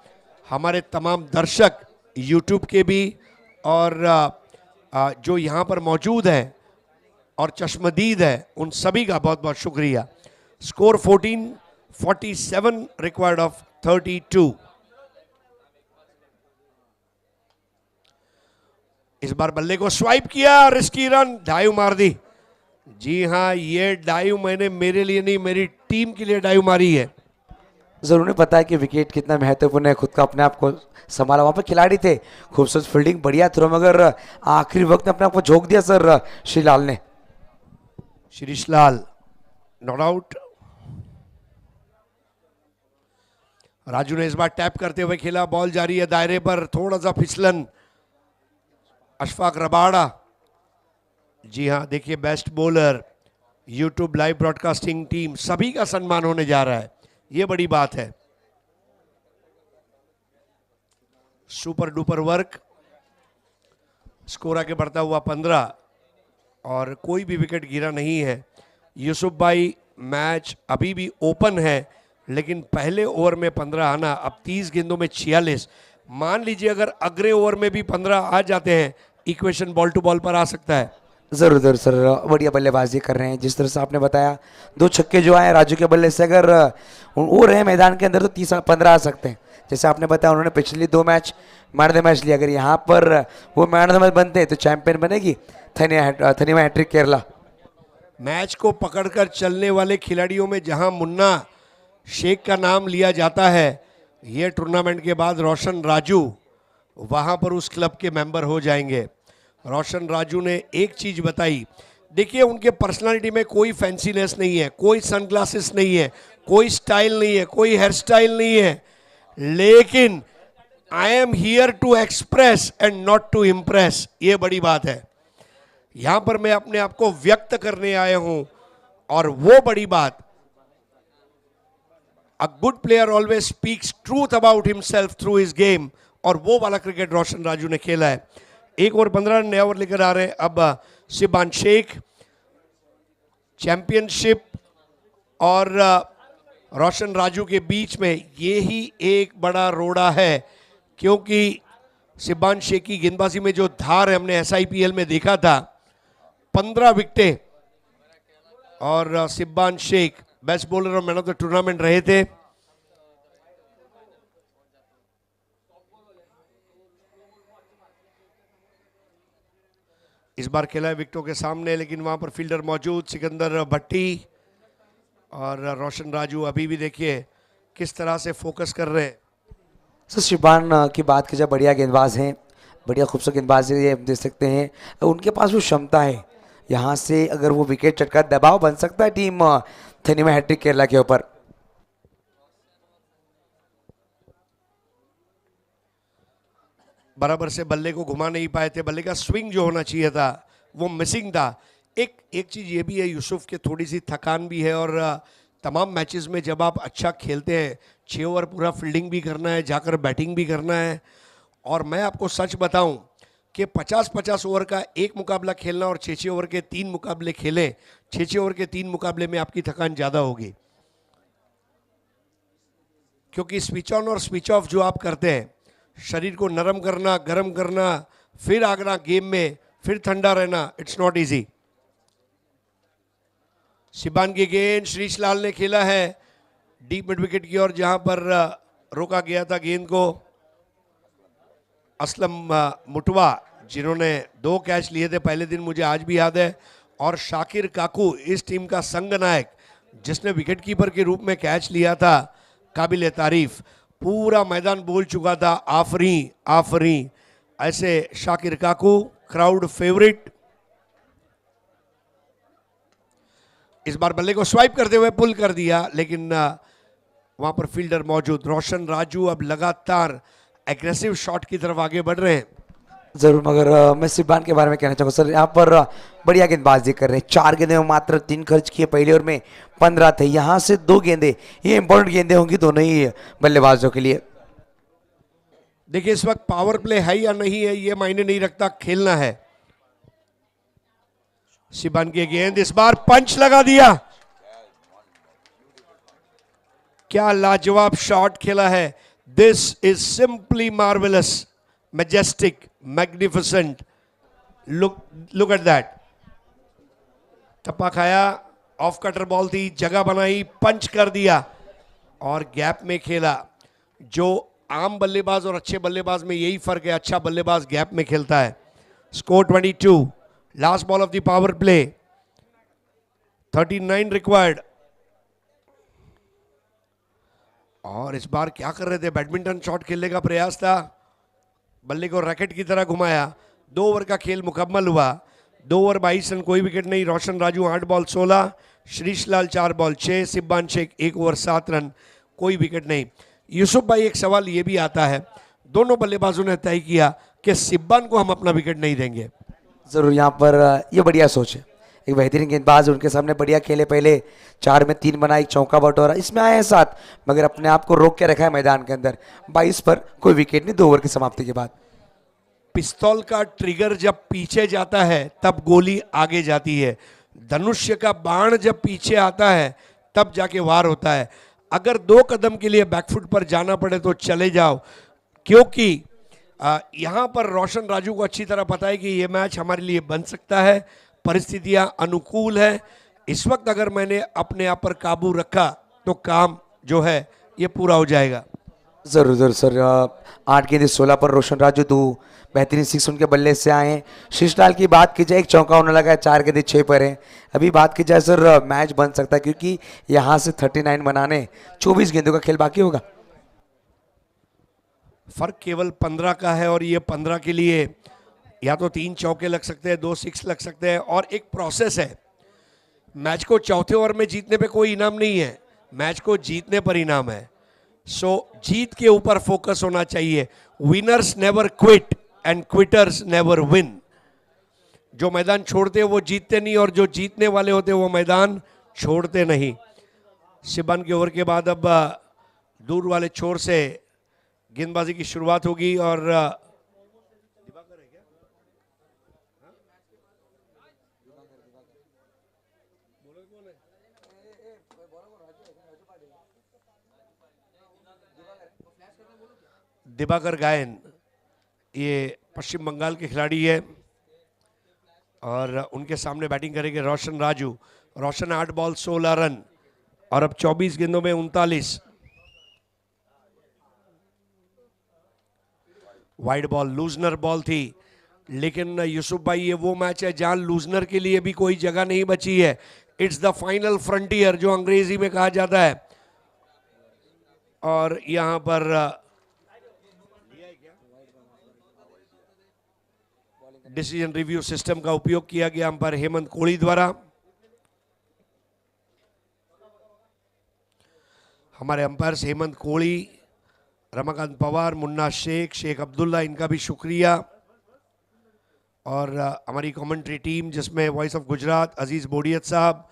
हमारे तमाम दर्शक यूट्यूब के भी और जो यहाँ पर मौजूद है और चश्मदीद है, उन सभी का बहुत बहुत शुक्रिया। Score 14-47 required of 32। इस बार बल्ले को स्वाइप किया, रिस्की रन, डाइव मार दी। जी हाँ, ये डाइव मैंने मेरे लिए नहीं मेरी टीम के लिए डाइव मारी है। जरूर उन्हें पता है कि विकेट कितना महत्वपूर्ण है, खुद का अपने आप को संभाला। वहाँ पे खिलाड़ी थे, खूबसूरत फील्डिंग, बढ़िया थ्रो, मगर आखिरी वक्त में अपने आप को झोंक दिया सर श्रीलाल ने। शिरीष लाल नॉट आउट। राजू ने इस बार टैप करते हुए खेला, बॉल जारी है दायरे पर, थोड़ा सा फिसलन। अशफाक रबाड़ा, जी हाँ देखिए best bowler, YouTube live broadcasting team सभी का सम्मान होने जा रहा है, ये बड़ी बात है। Super duper work. स्कोर आगे बढ़ता हुआ 15 और कोई भी विकेट गिरा नहीं है। यूसुफ भाई, मैच अभी भी ओपन है लेकिन पहले ओवर में 15 आना, अब 30 गेंदों में 46। मान लीजिए अगर अगले ओवर में भी 15 आ जाते हैं, इक्वेशन बॉल टू बॉल पर आ सकता है। जरूर जरूर सर, बढ़िया बल्लेबाजी कर रहे हैं। जिस तरह से आपने बताया 2 छक्के जो आए राजू के बल्ले से, अगर वो रहे मैदान के अंदर तो 30-15 आ सकते हैं। जैसे आपने बताया उन्होंने पिछली 2 match man of the match लिया, अगर यहाँ पर वो मैन ऑफ द मैच बनते हैं तो चैंपियन बनेगी थनीमा हैट्रिक केरला। मैच को पकड़कर चलने वाले खिलाड़ियों में जहां मुन्ना शेख का नाम लिया जाता है, ये टूर्नामेंट के बाद रोशन राजू वहां पर उस क्लब के मेंबर हो जाएंगे। रोशन राजू ने एक चीज बताई, देखिए उनके पर्सनालिटी में कोई फैंसीनेस नहीं है, कोई सनग्लासेस नहीं है, कोई स्टाइल नहीं है, कोई हेयर स्टाइल नहीं है, लेकिन I am here to express and not to impress, ये बड़ी बात है। यहां पर मैं अपने आप को व्यक्त करने आया हूं, और वो बड़ी बात, a good player always speaks truth about himself through his game, और वो वाला क्रिकेट रोशन राजू ने खेला है। 1 ओवर 15 नया ओवर लेकर आ रहे हैं अब शिबान शेख। चैंपियनशिप और रोशन राजू के बीच में ये ही एक बड़ा रोड़ा है, क्योंकि शिबान शेख की गेंदबाजी में जो धार हमने SIPL में देखा था, 15 विकेटें, और शिबान शेख बेस्ट बॉलर और मैन ऑफ द टूर्नामेंट रहे थे। इस बार खेला है विकेटों के सामने, लेकिन वहां पर फील्डर मौजूद सिकंदर भट्टी, और रोशन राजू अभी भी देखिए किस तरह से फोकस कर रहे हैं। सर शिबान की बात की जाए, बढ़िया गेंदबाज हैं, बढ़िया खूबसूरत गेंदबाज है, ये हम देख सकते हैं। उनके पास वो क्षमता है, यहाँ से अगर वो विकेट चटका दबाव बन सकता है टीम थेनिमा हैट्रिक केरला के ऊपर। बराबर से बल्ले को घुमा नहीं पाए थे, बल्ले का स्विंग जो होना चाहिए था वो मिसिंग था। एक चीज़ ये भी है यूसुफ के, थोड़ी सी थकान भी है, और तमाम मैचेस में जब आप अच्छा खेलते हैं, 6 ओवर पूरा फील्डिंग भी करना है, जाकर बैटिंग भी करना है, और मैं आपको सच बताऊं कि 50-50 ओवर का एक मुकाबला खेलना और 6-6 ओवर के 3 मुकाबले खेलें, 6-6 ओवर के 3 मुकाबले में आपकी थकान ज़्यादा होगी, क्योंकि स्विच ऑन और स्विच ऑफ जो आप करते हैं, शरीर को नरम करना, गर्म करना, फिर आगना गेम में, फिर ठंडा रहना, इट्स नॉट इजी। शिबान की गेंद श्रीश लाल ने खेला है डीप मिड विकेट की ओर, जहां पर रोका गया था गेंद को। असलम मुटवा, जिन्होंने 2 कैच लिए थे पहले दिन, मुझे आज भी याद है, और शाकिर काकू, इस टीम का संग नायक, जिसने विकेट कीपर के रूप में कैच लिया था, काबिल तारीफ। पूरा मैदान बोल चुका था आफरी आफरी, ऐसे शाकिर काकू क्राउड फेवरेट। इस बार बल्ले को स्वाइप करते हुए पुल कर दिया, लेकिन वहां पर फील्डर मौजूद। रोशन राजू अब लगातार एग्रेसिव शॉट की तरफ आगे बढ़ रहे हैं। जरूर, मगर मैं शिबान के बारे में कहना चाहूँगा सर, यहाँ पर बढ़िया गेंदबाजी कर रहे हैं। 4 गेंदे में मात्र 3 खर्च किए, पहले ओवर में 15 थे, यहाँ से 2 गेंदे, ये इंपॉर्टेंट गेंदे होंगी दोनों ही बल्लेबाजों के लिए। देखिए इस वक्त पावर प्ले है या नहीं है ये मायने नहीं रखता, खेलना है। शिबान की गेंद, इस बार पंच लगा दिया, क्या लाजवाब शॉट खेला है। This is simply marvellous, majestic, magnificent, look at that. टप्पा खाया, ऑफ कटर बॉल थी, जगह बनाई, पंच कर दिया और गैप में खेला। जो आम बल्लेबाज और अच्छे बल्लेबाज में यही फर्क है, अच्छा बल्लेबाज गैप में खेलता है। Score 22, last ball of the power play, 39 required. और इस बार क्या कर रहे थे, बैडमिंटन शॉट खेलने का प्रयास था, बल्ले को रैकेट की तरह घुमाया। 2 ओवर का खेल मुकम्मल हुआ, 2 ओवर 22 रन, कोई विकेट नहीं। रोशन राजू 8 बॉल 16, श्रीश लाल 4 बॉल 6, शिबान शेख 1 ओवर 7 रन, कोई विकेट नहीं। यूसुफ भाई, एक सवाल ये भी आता है, दोनों बल्लेबाजों ने तय किया कि शिबान को हम अपना विकेट नहीं देंगे। जरूर, यहाँ पर ये बढ़िया सोच है, एक बेहतरीन गेंदबाज उनके सामने बढ़िया खेले, पहले 4 में 3 बना, 1 चौका बटोरा, इसमें आए हैं 7, मगर अपने आप को रोक के रखा है मैदान के अंदर। 22 पर कोई विकेट नहीं 2 ओवर की समाप्ति के बाद। पिस्तौल का ट्रिगर जब पीछे जाता है तब गोली आगे जाती है, धनुष्य का बाण जब पीछे आता है तब जाके वार होता है। अगर 2 कदम के लिए बैकफुट पर जाना पड़े तो चले जाओ, क्योंकि यहाँ पर रोशन राजू को अच्छी तरह पता है कि ये मैच हमारे लिए बन सकता है, परिस्थितियां अनुकूल है। इस वक्त अगर मैंने अपने आप पर काबू रखा तो काम जो है ये पूरा हो जाएगा। जरूर जरूर सर, 8 गेंदे 16 पर रोशन राजू 2 बेहतरीन 6 उनके बल्ले से आए हैं। शीश लाल की बात की जाए, 1 चौका उन्हें लगा है, 4 गेंदे 6 पर हैं। अभी बात की जाए सर, मैच बन सकता है, क्योंकि यहाँ से 39 बनाने 24 गेंदों का खेल बाकी होगा। फर्क केवल 15 का है, और ये 15 के लिए या तो 3 चौके लग सकते हैं, 2 6 लग सकते हैं, और एक प्रोसेस है। मैच को चौथे ओवर में जीतने पे कोई इनाम नहीं है, मैच को जीतने पर इनाम है। सो जीत के ऊपर फोकस होना चाहिए. Winners never quit and quitters never win. जो मैदान छोड़ते हैं वो जीतते नहीं, और जो जीतने वाले होते हैं वो मैदान छोड़ते नहीं. शिबान के ओवर के बाद अब दूर वाले छोर से गेंदबाजी की शुरुआत होगी. और दिवाकर गायन ये पश्चिम बंगाल के खिलाड़ी है, और उनके सामने बैटिंग करेंगे रोशन राजू. रोशन 8 बॉल 16 रन, और अब 24 गेंदों में 39. वाइड बॉल लूजनर बॉल थी, लेकिन यूसुफ भाई ये वो मैच है जहां लूजनर के लिए भी कोई जगह नहीं बची है. इट्स द फाइनल फ्रंटियर जो अंग्रेजी में कहा जाता है. और यहां पर डिसीजन रिव्यू सिस्टम का उपयोग किया गया अंपायर हेमंत कोहली द्वारा. हमारे अंपायर्स हेमंत कोहली, रमाकांत पवार, मुन्ना शेख, शेख अब्दुल्ला, इनका भी शुक्रिया. और हमारी कमेंट्री टीम जिसमें वॉइस ऑफ गुजरात अजीज बोडियत साहब,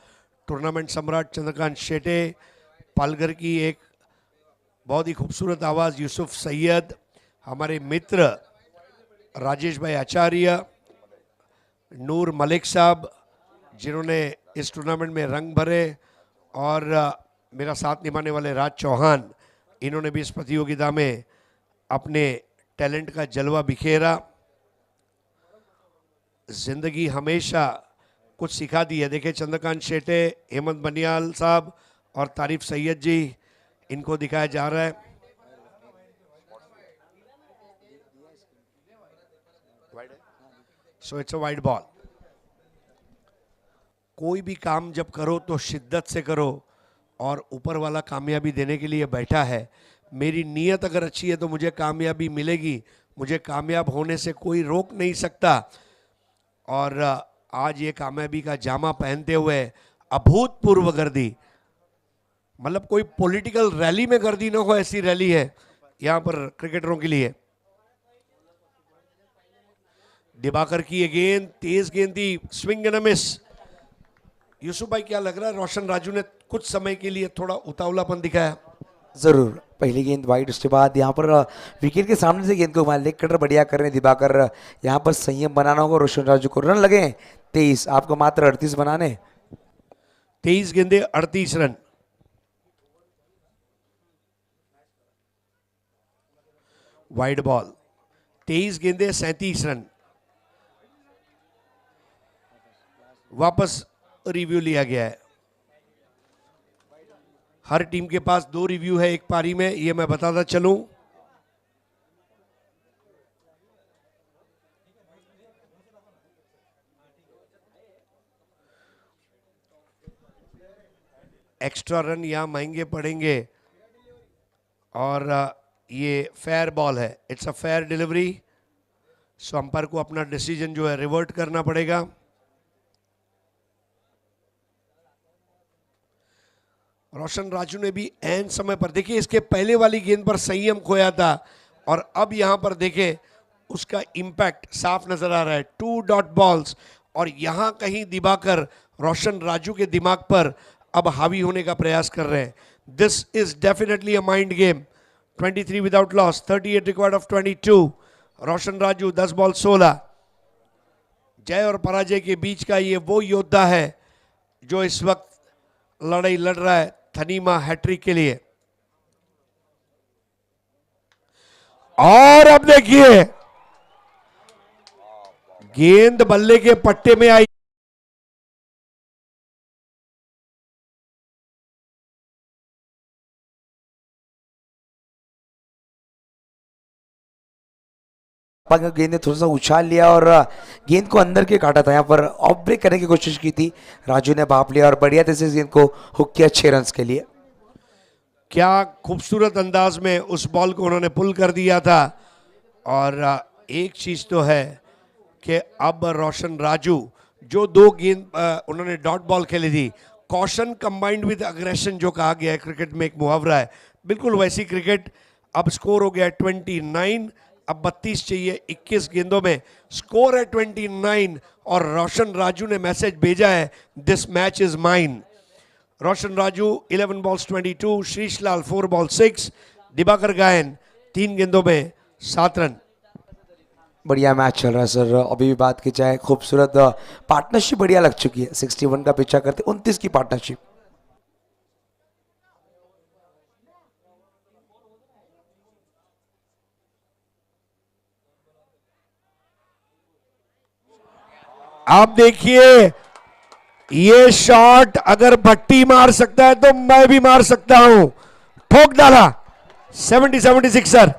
टूर्नामेंट सम्राट चंद्रकांत शेटे, पालघर की एक बहुत ही खूबसूरत आवाज़ यूसुफ सैयद, हमारे मित्र राजेश भाई आचार्य, नूर मलिक साहब जिन्होंने इस टूर्नामेंट में रंग भरे, और मेरा साथ निभाने वाले राज चौहान, इन्होंने भी इस प्रतियोगिता में अपने टैलेंट का जलवा बिखेरा. जिंदगी हमेशा कुछ सिखा दी है. देखिए चंद्रकांत शेटे, हेमंत बनियाल साहब और तारिफ सैयद जी, इनको दिखाया जा रहा है. So it's a wide ball. कोई भी काम जब करो तो शिद्दत से करो, और ऊपर वाला कामयाबी देने के लिए बैठा है. मेरी नीयत अगर अच्छी है तो मुझे कामयाबी मिलेगी. मुझे कामयाब होने से कोई रोक नहीं सकता. और आज ये कामयाबी का जामा पहनते हुए अभूतपूर्व गर्दी, मतलब कोई पॉलिटिकल रैली में गर्दी ना हो ऐसी रैली है यहाँ पर क्रिकेटरों के लिए. दिवाकर की ये गेंद, तेज गेंद थी, स्विंग एंड मिस. यूसुफ भाई क्या लग रहा है, रोशन राजू ने कुछ समय के लिए थोड़ा उतावलापन दिखाया? जरूर. पहली गेंद वाइड, उसके बाद यहाँ पर विकेट के सामने से गेंद को घुमा, लेग कटर बढ़िया कर रहे हैं दिवाकर. यहाँ पर संयम बनाना होगा रोशन राजू को. रन लगे 23, आपको मात्र 38 बनाने. 23 गेंदे 38 रन. वाइड बॉल, 23 गेंदे 37 रन. वापस रिव्यू लिया गया है. हर टीम के पास 2 रिव्यू है एक पारी में, ये मैं बताता चलूं. एक्स्ट्रा रन यहां महंगे पड़ेंगे, और ये फेयर बॉल है. It's a fair delivery. So umpire को अपना डिसीजन जो है रिवर्ट करना पड़ेगा. रोशन राजू ने भी ऐन समय पर, देखिए इसके पहले वाली गेंद पर संयम खोया था, और अब यहां पर देखें उसका इंपैक्ट साफ नजर आ रहा है. 2 डॉट बॉल्स, और यहां कहीं दिवाकर रोशन राजू के दिमाग पर अब हावी होने का प्रयास कर रहे हैं. This is definitely a mind game. 23 without loss, 38 required of 22. Roshan Raju 10 ball 16. जय और पराजय के बीच का ये वो योद्धा है जो इस वक्त लड़ाई लड़ रहा है थनीमा हैट्रिक के लिए. और अब देखिए गेंद बल्ले के पट्टे में आई. गेंद ने थोड़ा सा उछाल लिया और गेंद को अंदर के काटा था. यहाँ पर ऑफ ब्रेक करने की कोशिश की थी, राजू ने भाप लिया और बढ़िया तरीके से गेंद को हुक किया 6 रन के लिए. क्या खूबसूरत अंदाज में उस बॉल को उन्होंने पुल कर दिया था. और एक चीज तो है कि अब रोशन राजू जो 2 गेंद उन्होंने डॉट बॉल खेली थी, कॉशन कंबाइंड विद अग्रेशन जो कहा गया है क्रिकेट में, एक मुहावरा है, बिल्कुल वैसी क्रिकेट। अब स्कोर हो गया 29, अब 32 चाहिए 21 गेंदों में, स्कोर है 29 और रोशन राजू ने मैसेज भेजा है, this match is mine. Roshan Raju 11 balls 22, शीश लाल 4 बॉल 6, दिबाकर गायन 3 गेंदों में 7 रन। बढ़िया मैच चल रहा है सर। अभी भी बात की जाए, खूबसूरत पार्टनरशिप बढ़िया लग चुकी है। 61 का पीछा करते 29 की पार्टनरशिप। आप देखिए ये शॉट अगर भट्टी मार सकता है तो मैं भी मार सकता हूं, ठोक डाला 76 सर।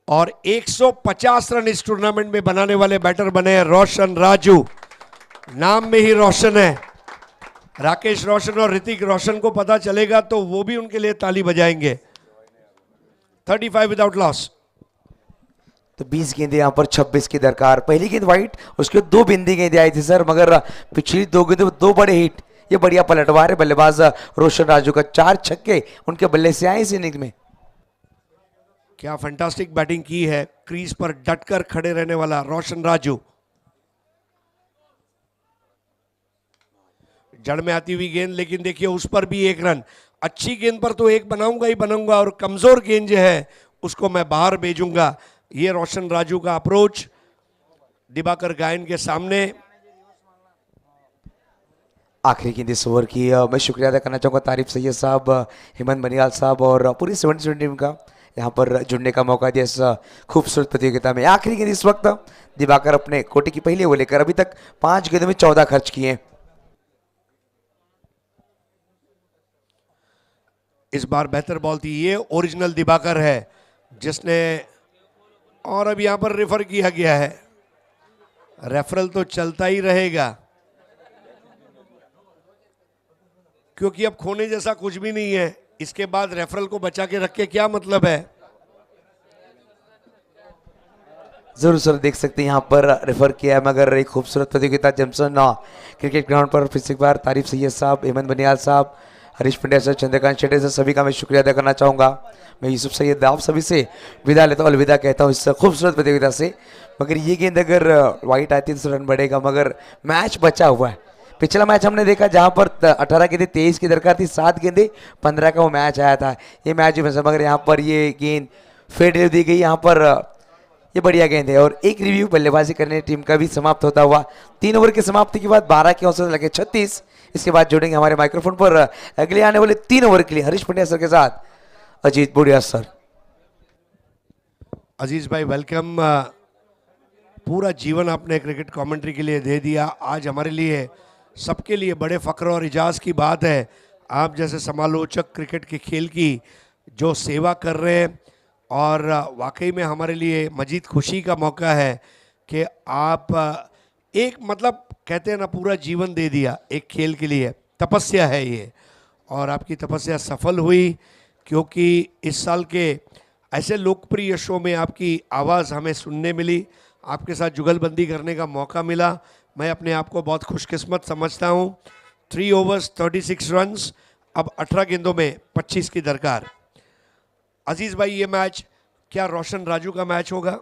और 150 रन इस टूर्नामेंट में बनाने वाले बैटर बने हैं रोशन राजू। नाम में ही रोशन है। राकेश रोशन और ऋतिक रोशन को पता चलेगा तो वो भी उनके लिए ताली बजाएंगे। 35 विदाउट लॉस। तो 20 गेंदे यहाँ पर 26 की दरकार। पहली गेंद वाइट, उसके 2 बिंदी गेंदें आई थी सर, मगर पिछली 2 गेंदों 2 बड़े हिट। ये बढ़िया पलटवार है बल्लेबाज रोशन राजू का। 4 छक्के उनके बल्ले से आए इस इनिंग में। क्या फैंटास्टिक बैटिंग की है, क्रीज पर डटकर खड़े रहने वाला रोशन राजू। जड़ में आती हुई गेंद, लेकिन देखिए उस पर भी 1 रन। अच्छी गेंद पर तो 1 बनाऊंगा ही बनाऊंगा और कमजोर गेंद जो है उसको मैं बाहर भेजूंगा। ये रोशन राजू का अप्रोच दिबाकर गायन के सामने। आखिरी गेंद इस ओवर की। मैं शुक्रिया अदा करना चाहूँगा तारिफ सैयद साहब, हेमंत बनियाल साहब और पूरी 77 टीम का यहाँ पर जुड़ने का मौका दिया इस खूबसूरत प्रतियोगिता में। आखिरी गेंद इस वक्त दिबाकर अपने कोटे की पहली ओवर लेकर अभी तक 5 गेंदों में 14 खर्च किए। इस बार बेहतर बॉल थी, ये ओरिजिनल दिबाकर है जिसने, और अब यहां पर रेफर किया गया है। रेफरल तो चलता ही रहेगा क्योंकि अब खोने जैसा कुछ भी नहीं है। इसके बाद रेफरल को बचा के रख के क्या मतलब है। जरूर सर, देख सकते हैं यहाँ पर रेफर किया है, मगर एक खूबसूरत प्रतियोगिता जैमसन क्रिकेट ग्राउंड पर फिर से एक बार तारिफ सैयद साहब, हेमंत बनियाल साहब, हरीश पंड्या सर, चंद्रकांत शेट्टी सर, सभी का मैं शुक्रिया अदा करना चाहूँगा। मैं यूसुफ सैयद आप सभी से विदा लेता हूँ, अलविदा कहता हूँ इस खूबसूरत प्रतियोगिता से। मगर ये गेंद अगर वाइट आती है तो रन बढ़ेगा, मगर मैच बचा हुआ है। पिछला मैच हमने देखा जहाँ पर 18 गेंदे 23 की दरकार थी, 7 गेंदे 15 का वो मैच आया था। ये मैच भी बचा, मगर यहाँ पर ये गेंद फेड दी गई। यहाँ पर ये बढ़िया गेंद है और एक रिव्यू बल्लेबाजी करने टीम का भी समाप्त होता हुआ। 3 ओवर की समाप्ति के बाद 12 के औसत लगे 36। इसके बाद जुड़ेंगे हमारे माइक्रोफोन पर अगले आने वाले 3 ओवर के लिए हरीश पंड्या सर के साथ अजीत बुढ़िया सर। अजीज भाई वेलकम। पूरा जीवन आपने क्रिकेट कमेंट्री के लिए दे दिया। आज हमारे लिए सबके लिए बड़े फ़ख्र और इजाज़ की बात है, आप जैसे समालोचक क्रिकेट के खेल की जो सेवा कर रहे हैं। और वाकई में हमारे लिए मजीद खुशी का मौका है कि आप एक मतलब कहते हैं ना पूरा जीवन दे दिया एक खेल के लिए। तपस्या है ये और आपकी तपस्या सफल हुई, क्योंकि इस साल के ऐसे लोकप्रिय शो में आपकी आवाज़ हमें सुनने मिली, आपके साथ जुगलबंदी करने का मौका मिला। मैं अपने आप को बहुत खुशकिस्मत समझता हूँ। 3 ओवर्स 36 रन्स, अब 18 गेंदों में 25 की दरकार। अजीज भाई ये मैच क्या रोशन राजू का मैच होगा?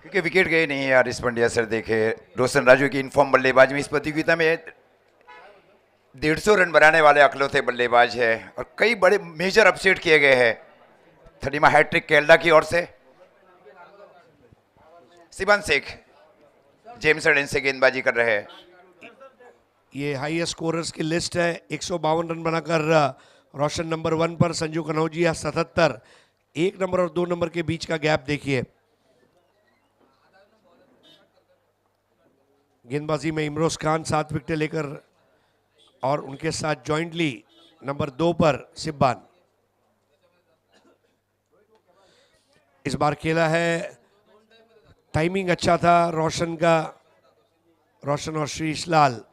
क्योंकि विकेट गए नहीं है हरीश पंड्या सर। देखे रोशन राजू की इनफॉर्म बल्लेबाज में इस प्रतियोगिता में 150 रन बनाने वाले अकलौते बल्लेबाज है और कई बड़े मेजर अपसेट किए गए हैं। 30वां हैट्रिक केरला की ओर से सिबन शेख जेमसन से गेंदबाजी कर रहे हैं। ये हाईएस्ट स्कोरर्स की लिस्ट है। 152 रन बनाकर रोशन नंबर 1 पर, संजू कनौजिया 77। 1 नंबर और 2 नंबर के बीच का गैप देखिए। गेंदबाजी में इमरोज खान 7 विकेटें लेकर और उनके साथ जॉइंटली नंबर 2 पर सिब्बान। इस बार खेला है, टाइमिंग अच्छा था रोशन का, रोशन और शीश लाल।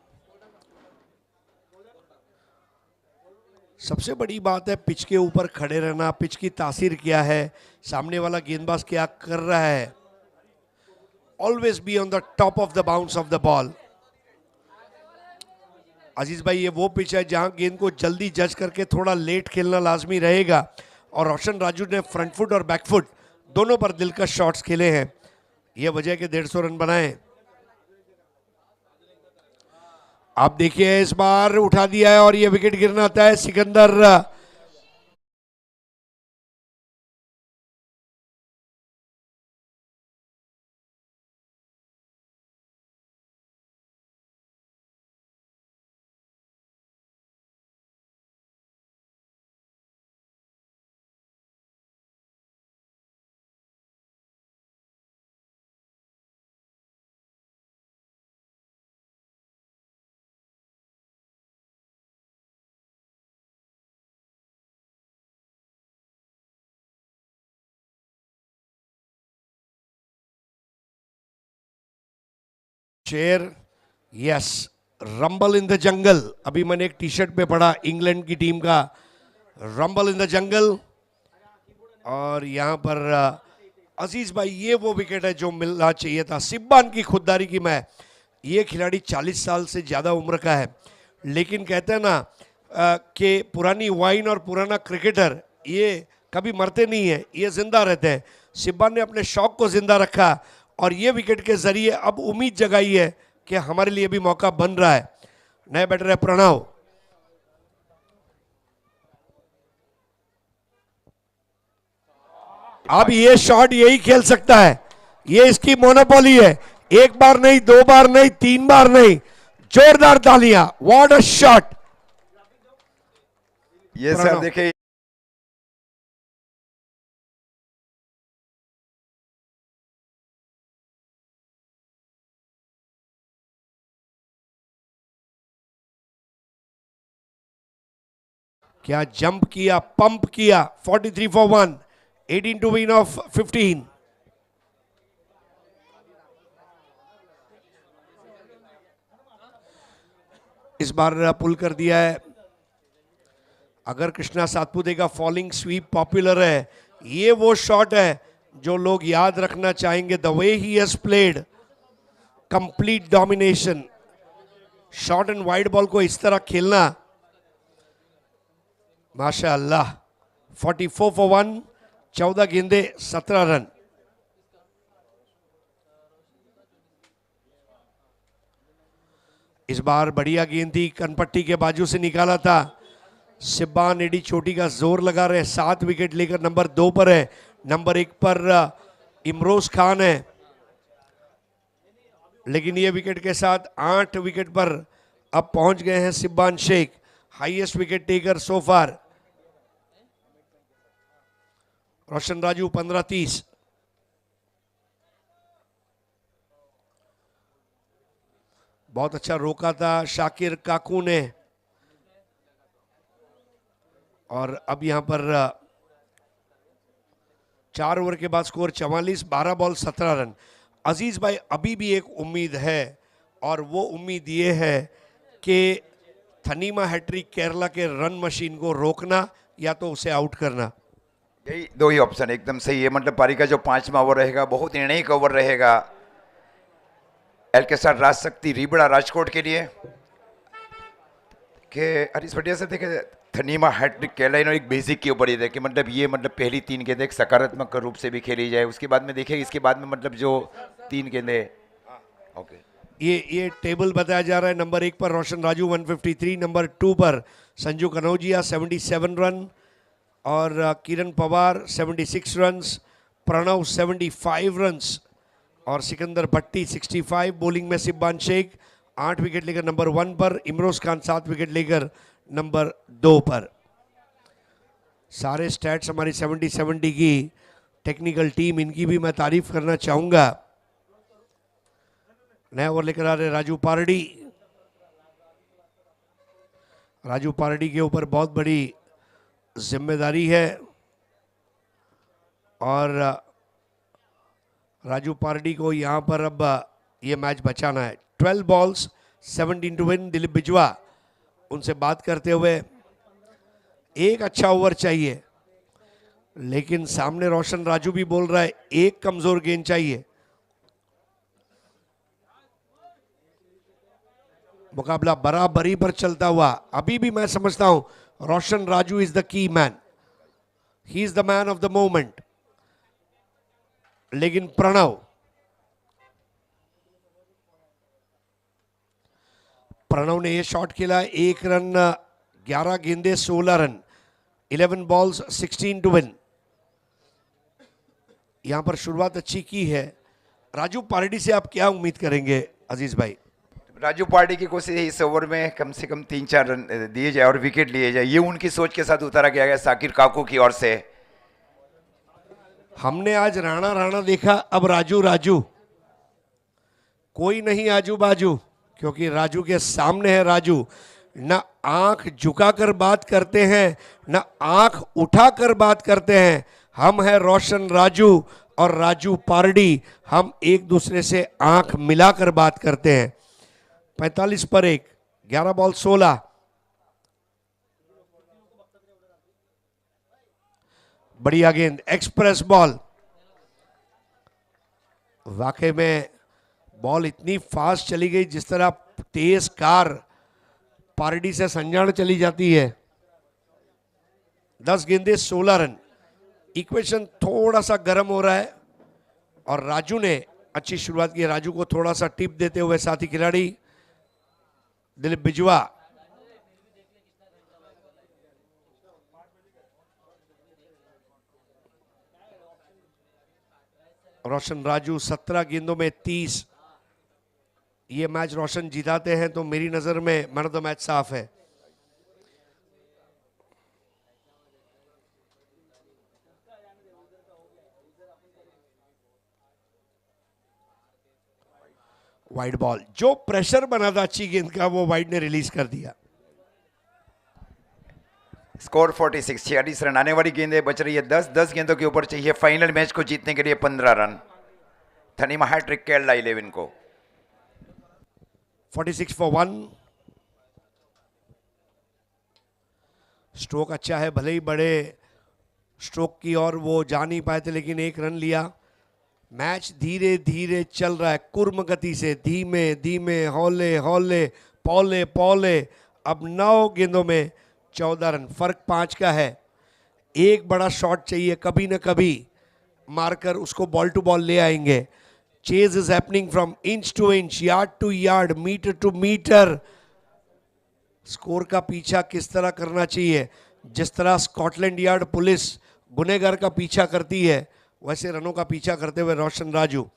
सबसे बड़ी बात है पिच के ऊपर खड़े रहना, पिच की तासीर क्या है, सामने वाला गेंदबाज क्या कर रहा है। Always be on the top of the bounce of the ball. Aziz bhai ये वो पिच है जहां गेंद को जल्दी जज करके थोड़ा लेट खेलना लाजमी रहेगा, और रोशन राजू ने फ्रंट फुट और बैक फुट दोनों पर दिलकश शॉट्स खेले हैं, यह वजह के 150 रन बनाए। आप देखिए इस बार उठा दिया है और यह विकेट गिरना तय। सिकंदर शेर, yes, rumble in the jungle. अभी मैंने एक टी शर्ट पे पढ़ा इंग्लैंड की टीम का, रंबल इन द जंगल। और यहां पर अजीज भाई ये वो विकेट है जो मिलना चाहिए था। सिब्बान की खुददारी की मैं, ये खिलाड़ी 40 साल से ज़्यादा उम्र का है, लेकिन कहते हैं ना कि पुरानी वाइन और पुराना क्रिकेटर ये कभी मरते नहीं है, ये जिंदा रहते हैं। सिब्बान ने अपने शौक को जिंदा रखा और ये विकेट के जरिए अब उम्मीद जगाई है कि हमारे लिए भी मौका बन रहा है। नए बैटर है प्रणव। अब ये शॉट यही खेल सकता है, ये इसकी मोनोपोली है। एक बार नहीं, दो बार नहीं, तीन बार नहीं, जोरदार तालियां। What a shot. ये सर देखिए क्या जंप किया, पंप किया। 43 for 1, 18 to win of 15। इस बार पुल कर दिया है। अगर कृष्णा सातपुते का फॉलिंग स्वीप पॉपुलर है, ये वो शॉट है जो लोग याद रखना चाहेंगे। The way he has played, complete domination, short and wide ball को इस तरह खेलना, माशाअल्लाह। 44 for 1, 14 गेंदे 17 रन। इस बार बढ़िया गेंद थी, कनपट्टी के बाजू से निकाला था। सिब्बान एडी चोटी का जोर लगा रहे। 7 विकेट लेकर नंबर 2 पर है। नंबर 1 पर इमरोज खान है, लेकिन ये विकेट के साथ 8 विकेट पर अब पहुंच गए हैं सिब्बान शेख, हाईएस्ट विकेट टेकर सो फार। रोशन राजू 15-30। बहुत अच्छा रोका था शाकिर काकू ने। और अब यहां पर 4 ओवर के बाद स्कोर 44, 12 बॉल 17 रन। अजीज भाई अभी भी एक उम्मीद है, और वो उम्मीद ये है कि थनीमा हैट्रिक केरला के रन मशीन को रोकना या तो उसे आउट करना। यही दो ही ऑप्शन एकदम सही है। मतलब पारी का जो 5वां ओवर रहेगा बहुत निर्णायक ओवर रहेगा एल के साथ राजशक्ति रीबड़ा राजकोट के लिए। कि हरीश पटिया से देखे थनीमा हैट्रिक केरला एक बेसिक के ऊपर ही देखे, मतलब ये मतलब पहली 3 गेंदें एक सकारात्मक रूप से भी खेली जाए, उसके बाद में देखें इसके बाद में मतलब जो 3 गेंदें। ओके, ये टेबल बताया जा रहा है। नंबर 1 पर रोशन राजू 153, नंबर 2 पर संजू कनौजिया 77 रन, और किरण पवार 76 रन्स, प्रणव 75 रन्स, और सिकंदर भट्टी 65। बॉलिंग में सिब्बान शेख 8 विकेट लेकर नंबर 1 पर, इमरोज खान 7 विकेट लेकर नंबर 2 पर। सारे स्टैट्स हमारी 70 की टेक्निकल टीम, इनकी भी मैं तारीफ करना चाहूँगा। नया ओवर लेकर आ रहे राजू पारडी। राजू पारडी के ऊपर बहुत बड़ी जिम्मेदारी है, और राजू पारडी को यहाँ पर अब ये मैच बचाना है। 12 बॉल्स 17 टू विन। दिलीप बिजवा उनसे बात करते हुए, एक अच्छा ओवर चाहिए, लेकिन सामने रोशन राजू भी बोल रहा है एक कमजोर गेंद चाहिए। मुकाबला बराबरी पर चलता हुआ अभी भी मैं समझता हूं Roshan Raju is the key man, he is the man of the moment. लेकिन प्रणव ने यह शॉट खेला, 1 रन 11 गेंदे 16 रन, 11 बॉल्स 16 टू विन। यहां पर शुरुआत अच्छी की है। राजू पार्टी से आप क्या उम्मीद करेंगे अजीज भाई? राजू पार्टी की कोशिश है इस ओवर में कम से कम 3-4 रन दिए जाए और विकेट लिए जाए, ये उनकी सोच के साथ उतारा गया है साकिर काकू की ओर से। हमने आज राणा राणा देखा, अब राजू राजू, कोई नहीं आजू बाजू, क्योंकि राजू के सामने है राजू। न आंख झुकाकर बात करते हैं, न आंख उठाकर बात करते हैं। हम हैं रोशन राजू और राजू पारडी, हम एक दूसरे से आंख मिलाकर बात करते हैं। 45 पर 1, 11 बॉल 16। बढ़िया गेंद, एक्सप्रेस बॉल। वाकई में बॉल इतनी फास्ट चली गई, जिस तरह तेज कार पार्टी से संजान चली जाती है। 10 गेंदे 16 रन। इक्वेशन थोड़ा सा गर्म हो रहा है और राजू ने अच्छी शुरुआत की। राजू को थोड़ा सा टिप देते हुए साथी खिलाड़ी दिलीप बिजवा। रोशन राजू 17 गेंदों में 30। ये मैच रोशन जिताते हैं तो मेरी नजर में मैन ऑफ द मैच साफ है। वाइड बॉल, जो प्रेशर बना था अच्छी गेंद का, वो वाइड ने रिलीज कर दिया। Score 46, 46 run. आने वाली गेंदें बच रही है 10 गेंदों के ऊपर चाहिए फाइनल मैच को जीतने के लिए 15 रन। थनीमा हैट्रिक केरला 11 को। 46 फॉर 1। स्ट्रोक अच्छा है, भले ही बड़े स्ट्रोक की और वो जा नहीं पाए थे, लेकिन 1 रन लिया। मैच धीरे धीरे चल रहा है, कुर्म गति से, धीमे धीमे, हौले हौले, पौले पौले। अब 9 गेंदों में 14 रन, फर्क 5 का है। एक बड़ा शॉट चाहिए, कभी न कभी मारकर उसको बॉल टू बॉल ले आएंगे। Chase is happening from inch to inch, yard to yard, metre to metre. Score का पीछा किस तरह करना चाहिए? जिस तरह स्कॉटलैंड यार्ड पुलिस गुनहगार का पीछा करती है, वैसे रनों का पीछा करते हुए रोशन राजू।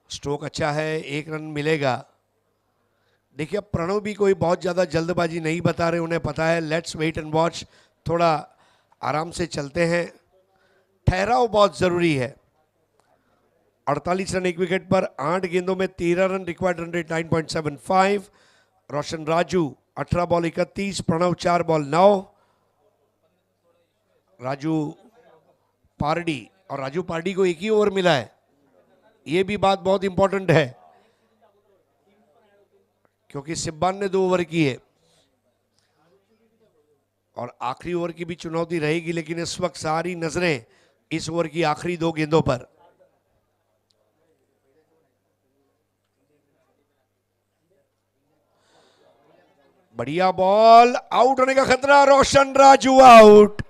स्ट्रोक अच्छा है, 1 रन मिलेगा। देखिए अब प्रणव भी कोई बहुत ज्यादा जल्दबाजी नहीं बता रहे, उन्हें पता है लेट्स वेट एंड वॉच, थोड़ा आराम से चलते हैं। ठहराव बहुत जरूरी है। 48 रन 1 विकेट पर, 8 गेंदों में 13 रन, रिक्वायर्ड रन रेट 9.75। रोशन राजू 18 बॉल 31, प्रणव 4 बॉल 9। राजू पारडी, और राजू पारडी को एक ही ओवर मिला है, ये भी बात बहुत इंपॉर्टेंट है, क्योंकि सिब्बान ने 2 ओवर किए और आखिरी ओवर की भी चुनौती रहेगी। लेकिन इस वक्त सारी नजरें इस ओवर की आखिरी 2 गेंदों पर। बढ़िया बॉल, आउट होने का खतरा, रोशन राजू आउट।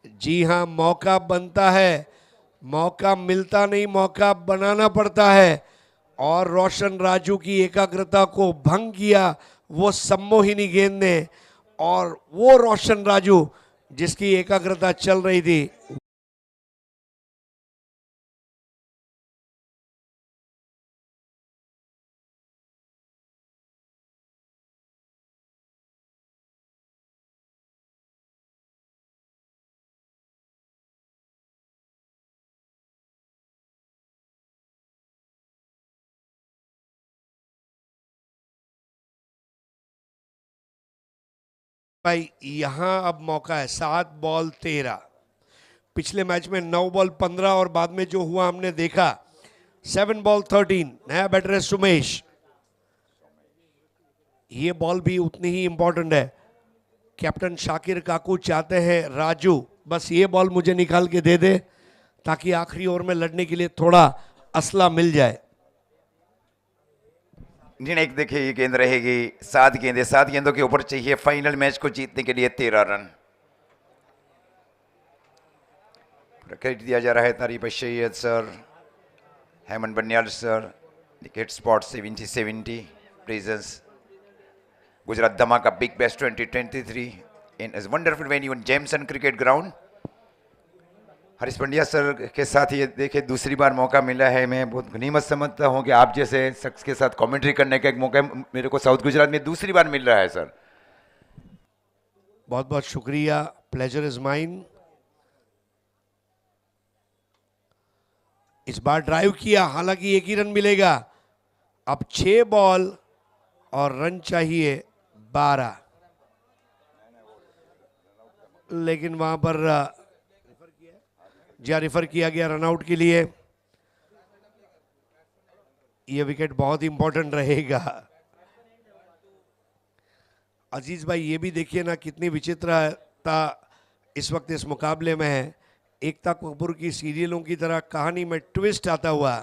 जी हां, मौका बनता है, मौका मिलता नहीं, मौका बनाना पड़ता है। और रोशन राजू की एकाग्रता को भंग किया वो सम्मोहिनी गेंद ने, और वो रोशन राजू जिसकी एकाग्रता चल रही थी। भाई यहां अब मौका है, 7 बॉल 13। पिछले मैच में 9 बॉल 15 और बाद में जो हुआ हमने देखा, 7 बॉल 13, नया बैटर है सुमेश। ये बॉल भी उतनी ही इंपॉर्टेंट है। कैप्टन शाकिर काकू चाहते हैं राजू बस ये बॉल मुझे निकाल के दे दे ताकि आखिरी ओवर में लड़ने के लिए थोड़ा असला मिल जाए। निर्णायक देखिए ये गेंद रहेगी, 7 गेंदें, 7 गेंदों के ऊपर चाहिए फाइनल मैच को जीतने के लिए 13 रन। क्रेडिट दिया जा रहा है तारीफ Syed sir, Hemant Baniyal sir, wicket spot 70-70 presence Gujarat धमाका big best 2023 in is wonderful venue in Jameson cricket ground. Harish Pandya sir के साथ ये देखिए दूसरी बार मौका मिला है। मैं बहुत गनीमत समझता हूँ कि आप जैसे शख्स के साथ कमेंट्री करने का एक मौका मेरे को साउथ गुजरात में दूसरी बार मिल रहा है सर। बहुत बहुत शुक्रिया, प्लेजर इज माइन। इस बार ड्राइव किया, हालांकि एक ही रन मिलेगा। अब 6 बॉल और रन चाहिए 12, लेकिन वहां पर रेफर किया गया रनआउट के लिए। यह विकेट बहुत इंपॉर्टेंट रहेगा। अजीज भाई ये भी देखिए ना कितनी विचित्रता इस वक्त इस मुकाबले में है। एकता कपूर की सीरियलों की तरह कहानी में ट्विस्ट आता हुआ।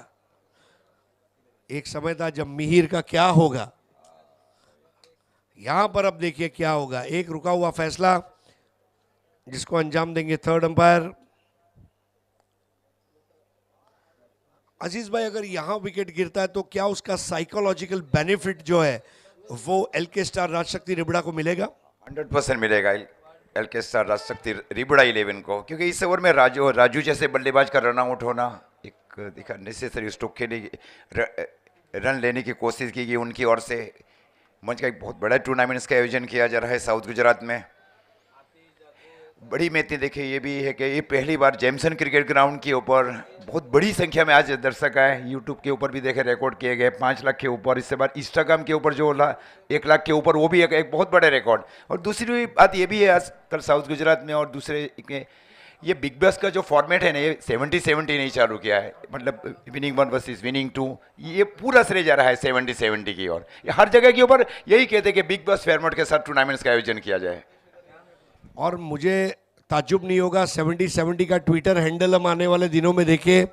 एक समय था जब मिहिर का क्या होगा, यहां पर अब देखिए क्या होगा। एक रुका हुआ फैसला जिसको अंजाम देंगे थर्ड अंपायर। अजीज भाई अगर यहां विकेट गिरता है तो क्या उसका साइकोलॉजिकल बेनिफिट जो है वो एलके स्टार राजशक्ति रिबड़ा को मिलेगा? 100% मिलेगा एलके स्टार राजशक्ति रिबड़ा 11 को, क्योंकि इस ओवर में राजू जैसे बल्लेबाज का रन आउट होना एक नेसेसरी स्ट्रोक के लिए रन लेने की कोशिश की गई उनकी ओर से। मंच का एक बहुत बड़ा टूर्नामेंट्स का आयोजन किया जा रहा है साउथ गुजरात में। बड़ी मेहनत देखिए ये भी है कि ये पहली बार जेमसन क्रिकेट ग्राउंड के ऊपर बहुत बड़ी संख्या में आज दर्शक आए। यूट्यूब के ऊपर भी देखे रिकॉर्ड किए गए 5 लाख के ऊपर। इससे बाद इंस्टाग्राम के ऊपर जो 1 लाख के ऊपर, वो भी एक बहुत बड़े रिकॉर्ड। और दूसरी बात ये भी है आज कल साउथ गुजरात में और दूसरे के ये बिग बैश का जो फॉर्मेट है ना, ये 70-70 नहीं चालू किया है, मतलब विनिंग 1 वर्सेस विनिंग 2, ये पूरा श्रेय जा रहा है 70-70 की ओर। हर जगह के ऊपर यही कहते हैं कि बिग बैश फॉर्मेट के साथ टूर्नामेंट्स का आयोजन किया जाए। और मुझे ताज्जुब नहीं होगा 70-70 का ट्विटर हैंडल हम आने वाले दिनों में देखें।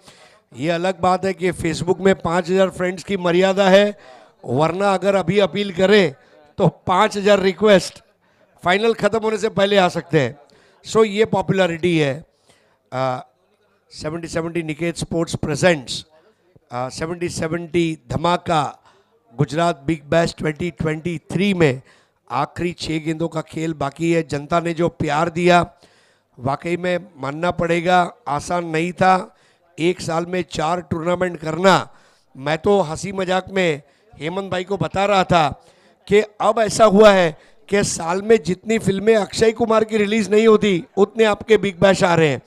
ये अलग बात है कि फेसबुक में 5000 फ्रेंड्स की मर्यादा है, वरना अगर अभी अपील करें तो 5000 रिक्वेस्ट फाइनल खत्म होने से पहले आ सकते हैं। सो ये पॉपुलैरिटी है। 70-70 निकेत स्पोर्ट्स प्रेजेंट्स 70-70 धमाका गुजरात बिग बैश 2023 में आखिरी 6 गेंदों का खेल बाकी है। जनता ने जो प्यार दिया वाकई में मानना पड़ेगा, आसान नहीं था। एक साल में 4 टूर्नामेंट करना। मैं तो हंसी मजाक में हेमंत भाई को बता रहा था कि अब ऐसा हुआ है कि साल में जितनी फिल्में अक्षय कुमार की रिलीज नहीं होती उतने आपके बिग बैश आ रहे हैं।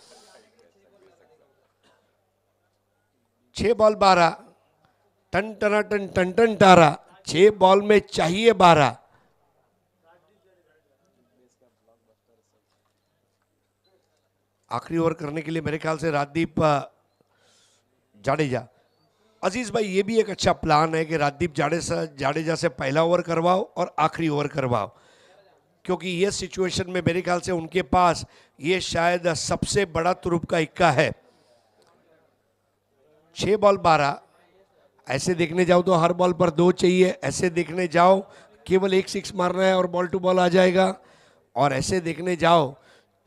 6 बॉल 12, टन टना टन टन टन टारा, 6 बॉल में चाहिए 12। आखिरी ओवर करने के लिए मेरे ख्याल से राजदीप जाडेजा। अजीज भाई ये भी एक अच्छा प्लान है कि राजदीप जाडेजा से पहला ओवर करवाओ और आखिरी ओवर करवाओ, क्योंकि ये सिचुएशन में मेरे ख्याल से उनके पास ये शायद सबसे बड़ा तुरुप का इक्का है। 6 बॉल 12, ऐसे देखने जाओ तो हर बॉल पर 2 चाहिए, ऐसे देखने जाओ केवल 1 6 मारना है और बॉल टू बॉल आ जाएगा, और ऐसे देखने जाओ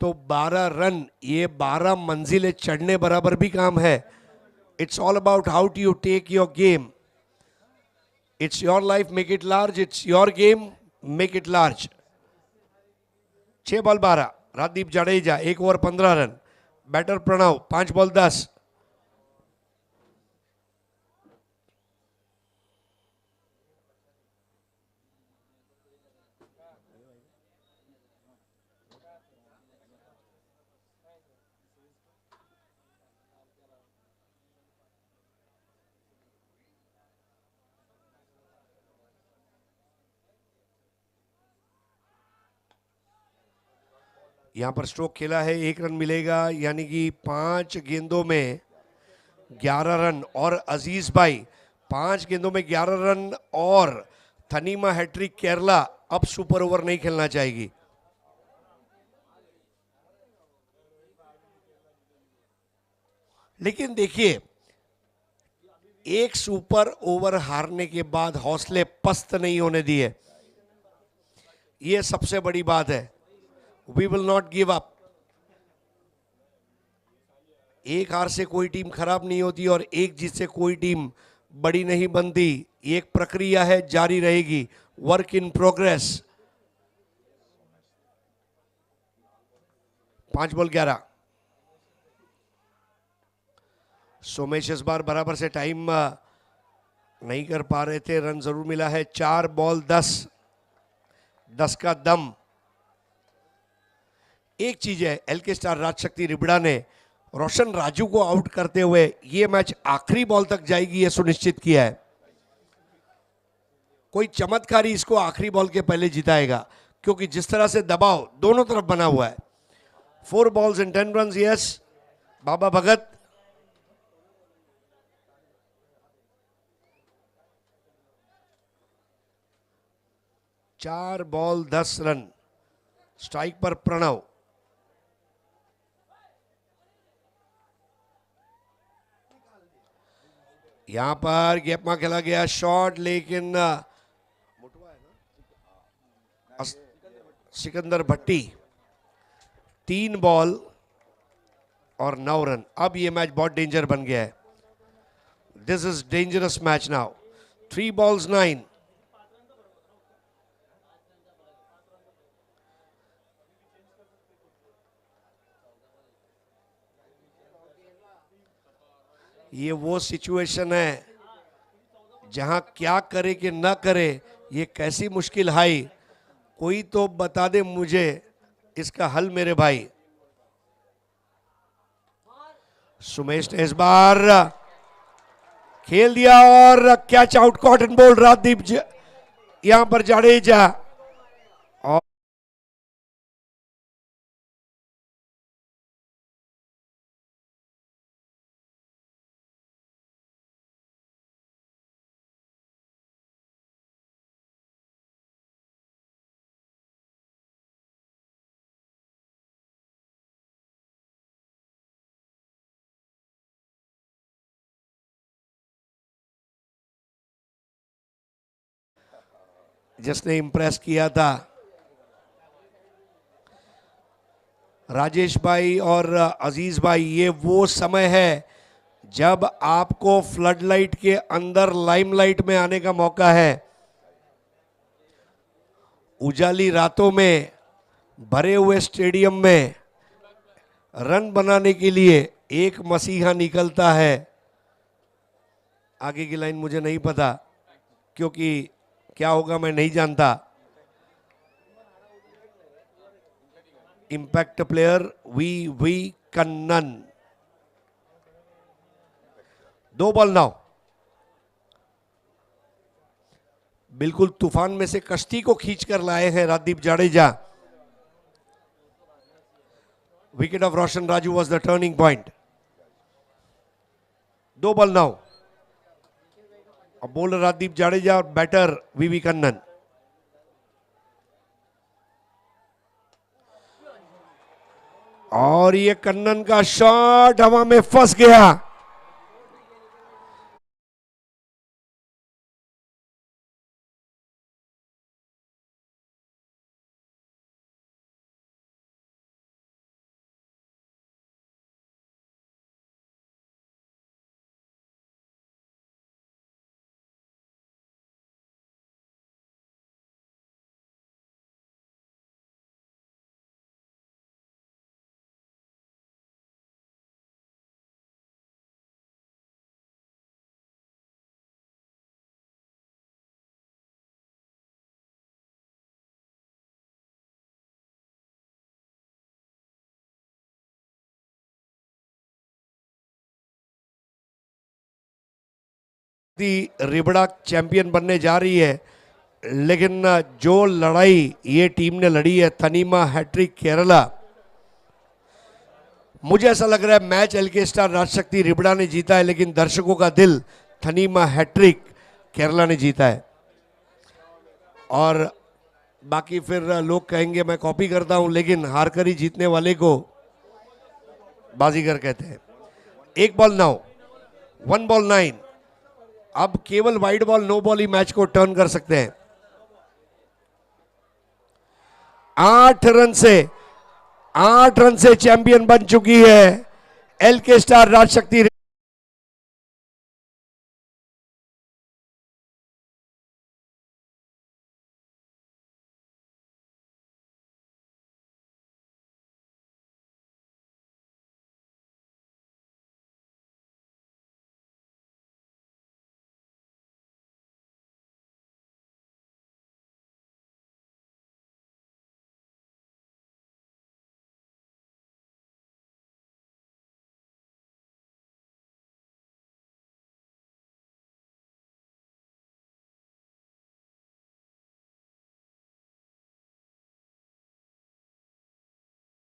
तो 12 रन, ये 12 मंजिलें चढ़ने बराबर भी काम है। It's all about how do you take your game. It's your life, make it large. It's your game, make it large. 6 ball 12, Rajdeep Jadeja 1 over 15 run. Batter Pranav 5 ball 10। यहाँ पर स्ट्रोक खेला है, 1 रन मिलेगा, यानी कि 5 गेंदों में 11 रन और अजीज भाई 5 गेंदों में 11 रन और थनीमा हैट्रिक केरला अब सुपर ओवर नहीं खेलना चाहेगी। लेकिन देखिए, एक सुपर ओवर हारने के बाद हौसले पस्त नहीं होने दिए, यह सबसे बड़ी बात है। We will not give up. एक हार से कोई टीम खराब नहीं होती और एक जीत से कोई टीम बड़ी नहीं बनती। ये एक प्रक्रिया है, जारी रहेगी, work in progress. 5 ball 11। Somesh इस बार बराबर से टाइम नहीं कर पा रहे थे, रन जरूर मिला है। 4 बॉल 10, 10 का दम। एक चीज है, एलके स्टार राजशक्ति रिबड़ा ने रोशन राजू को आउट करते हुए ये मैच आखिरी बॉल तक जाएगी ये सुनिश्चित किया है। कोई चमत्कारी इसको आखिरी बॉल के पहले जिताएगा, क्योंकि जिस तरह से दबाव दोनों तरफ बना हुआ है। 4 balls and 10 runs, यस बाबा भगत। चार बॉल 10 रन, स्ट्राइक पर प्रणव। यहां पर गैप में खेला गया शॉट, लेकिन सिकंदर भट्टी 3 बॉल और 9 रन। अब ये मैच बहुत डेंजर बन गया है। This is dangerous match now. 3 balls 9। ये वो सिचुएशन है जहां क्या करे कि ना करे, ये कैसी मुश्किल हाई। कोई तो बता दे मुझे इसका हल मेरे भाई। सुमेश ने इस बार खेल दिया और catch out, cotton ball. Rajdeep यहां पर जाडेजा और जिसने इंप्रेस किया था राजेश भाई और अजीज भाई, ये वो समय है जब आपको फ्लडलाइट के अंदर लाइमलाइट में आने का मौका है। उजाली रातों में भरे हुए स्टेडियम में रन बनाने के लिए एक मसीहा निकलता है। आगे की लाइन मुझे नहीं पता, क्योंकि क्या होगा मैं नहीं जानता। Impact player V Kannan. 2 ball 9। बिल्कुल तूफान में से कश्ती को खींचकर लाए हैं Rajdeep Jadeja. Wicket of Roshan Raju was the turning point. 2 ball 9। अब बॉलर राजदीप जाडेजा और बैटर वी कन्नन। और ये कन्नन का शॉट हवा में फंस गया। रिबड़ा चैंपियन बनने जा रही है, लेकिन जो लड़ाई ये टीम ने लड़ी है, थनीमा हैट्रिक केरला, मुझे ऐसा लग रहा है match LK star Rajshakti Ribda ने जीता है, लेकिन दर्शकों का दिल थनीमा हैट्रिक केरला ने जीता है। और बाकी फिर लोग कहेंगे मैं कॉपी करता हूं, लेकिन हार कर ही जीतने वाले को बाजीगर कहते हैं। 1 बॉल 9, 1 बॉल 9। अब केवल वाइड बॉल, नो बॉल ही मैच को टर्न कर सकते हैं। 8 रन से चैंपियन बन चुकी है एलके स्टार राजशक्ति।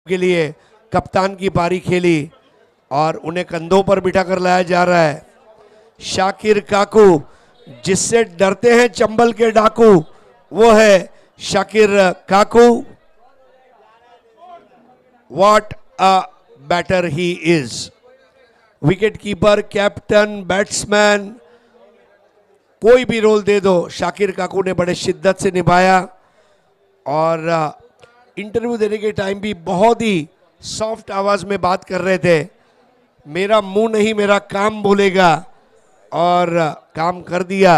के लिए कप्तान की पारी खेली और उन्हें कंधों पर बिठा कर लाया जा रहा है। शाकिर काकू, जिससे डरते हैं चंबल के डाकू, वो है Shakir Kaku. What a batter he is. Wicket keeper, captain, batsman, कोई भी रोल दे दो, शाकिर काकू ने बड़े शिद्दत से निभाया। और इंटरव्यू देने के टाइम भी बहुत ही सॉफ्ट आवाज में बात कर रहे थे। मेरा मुंह नहीं, मेरा काम बोलेगा, और काम कर दिया।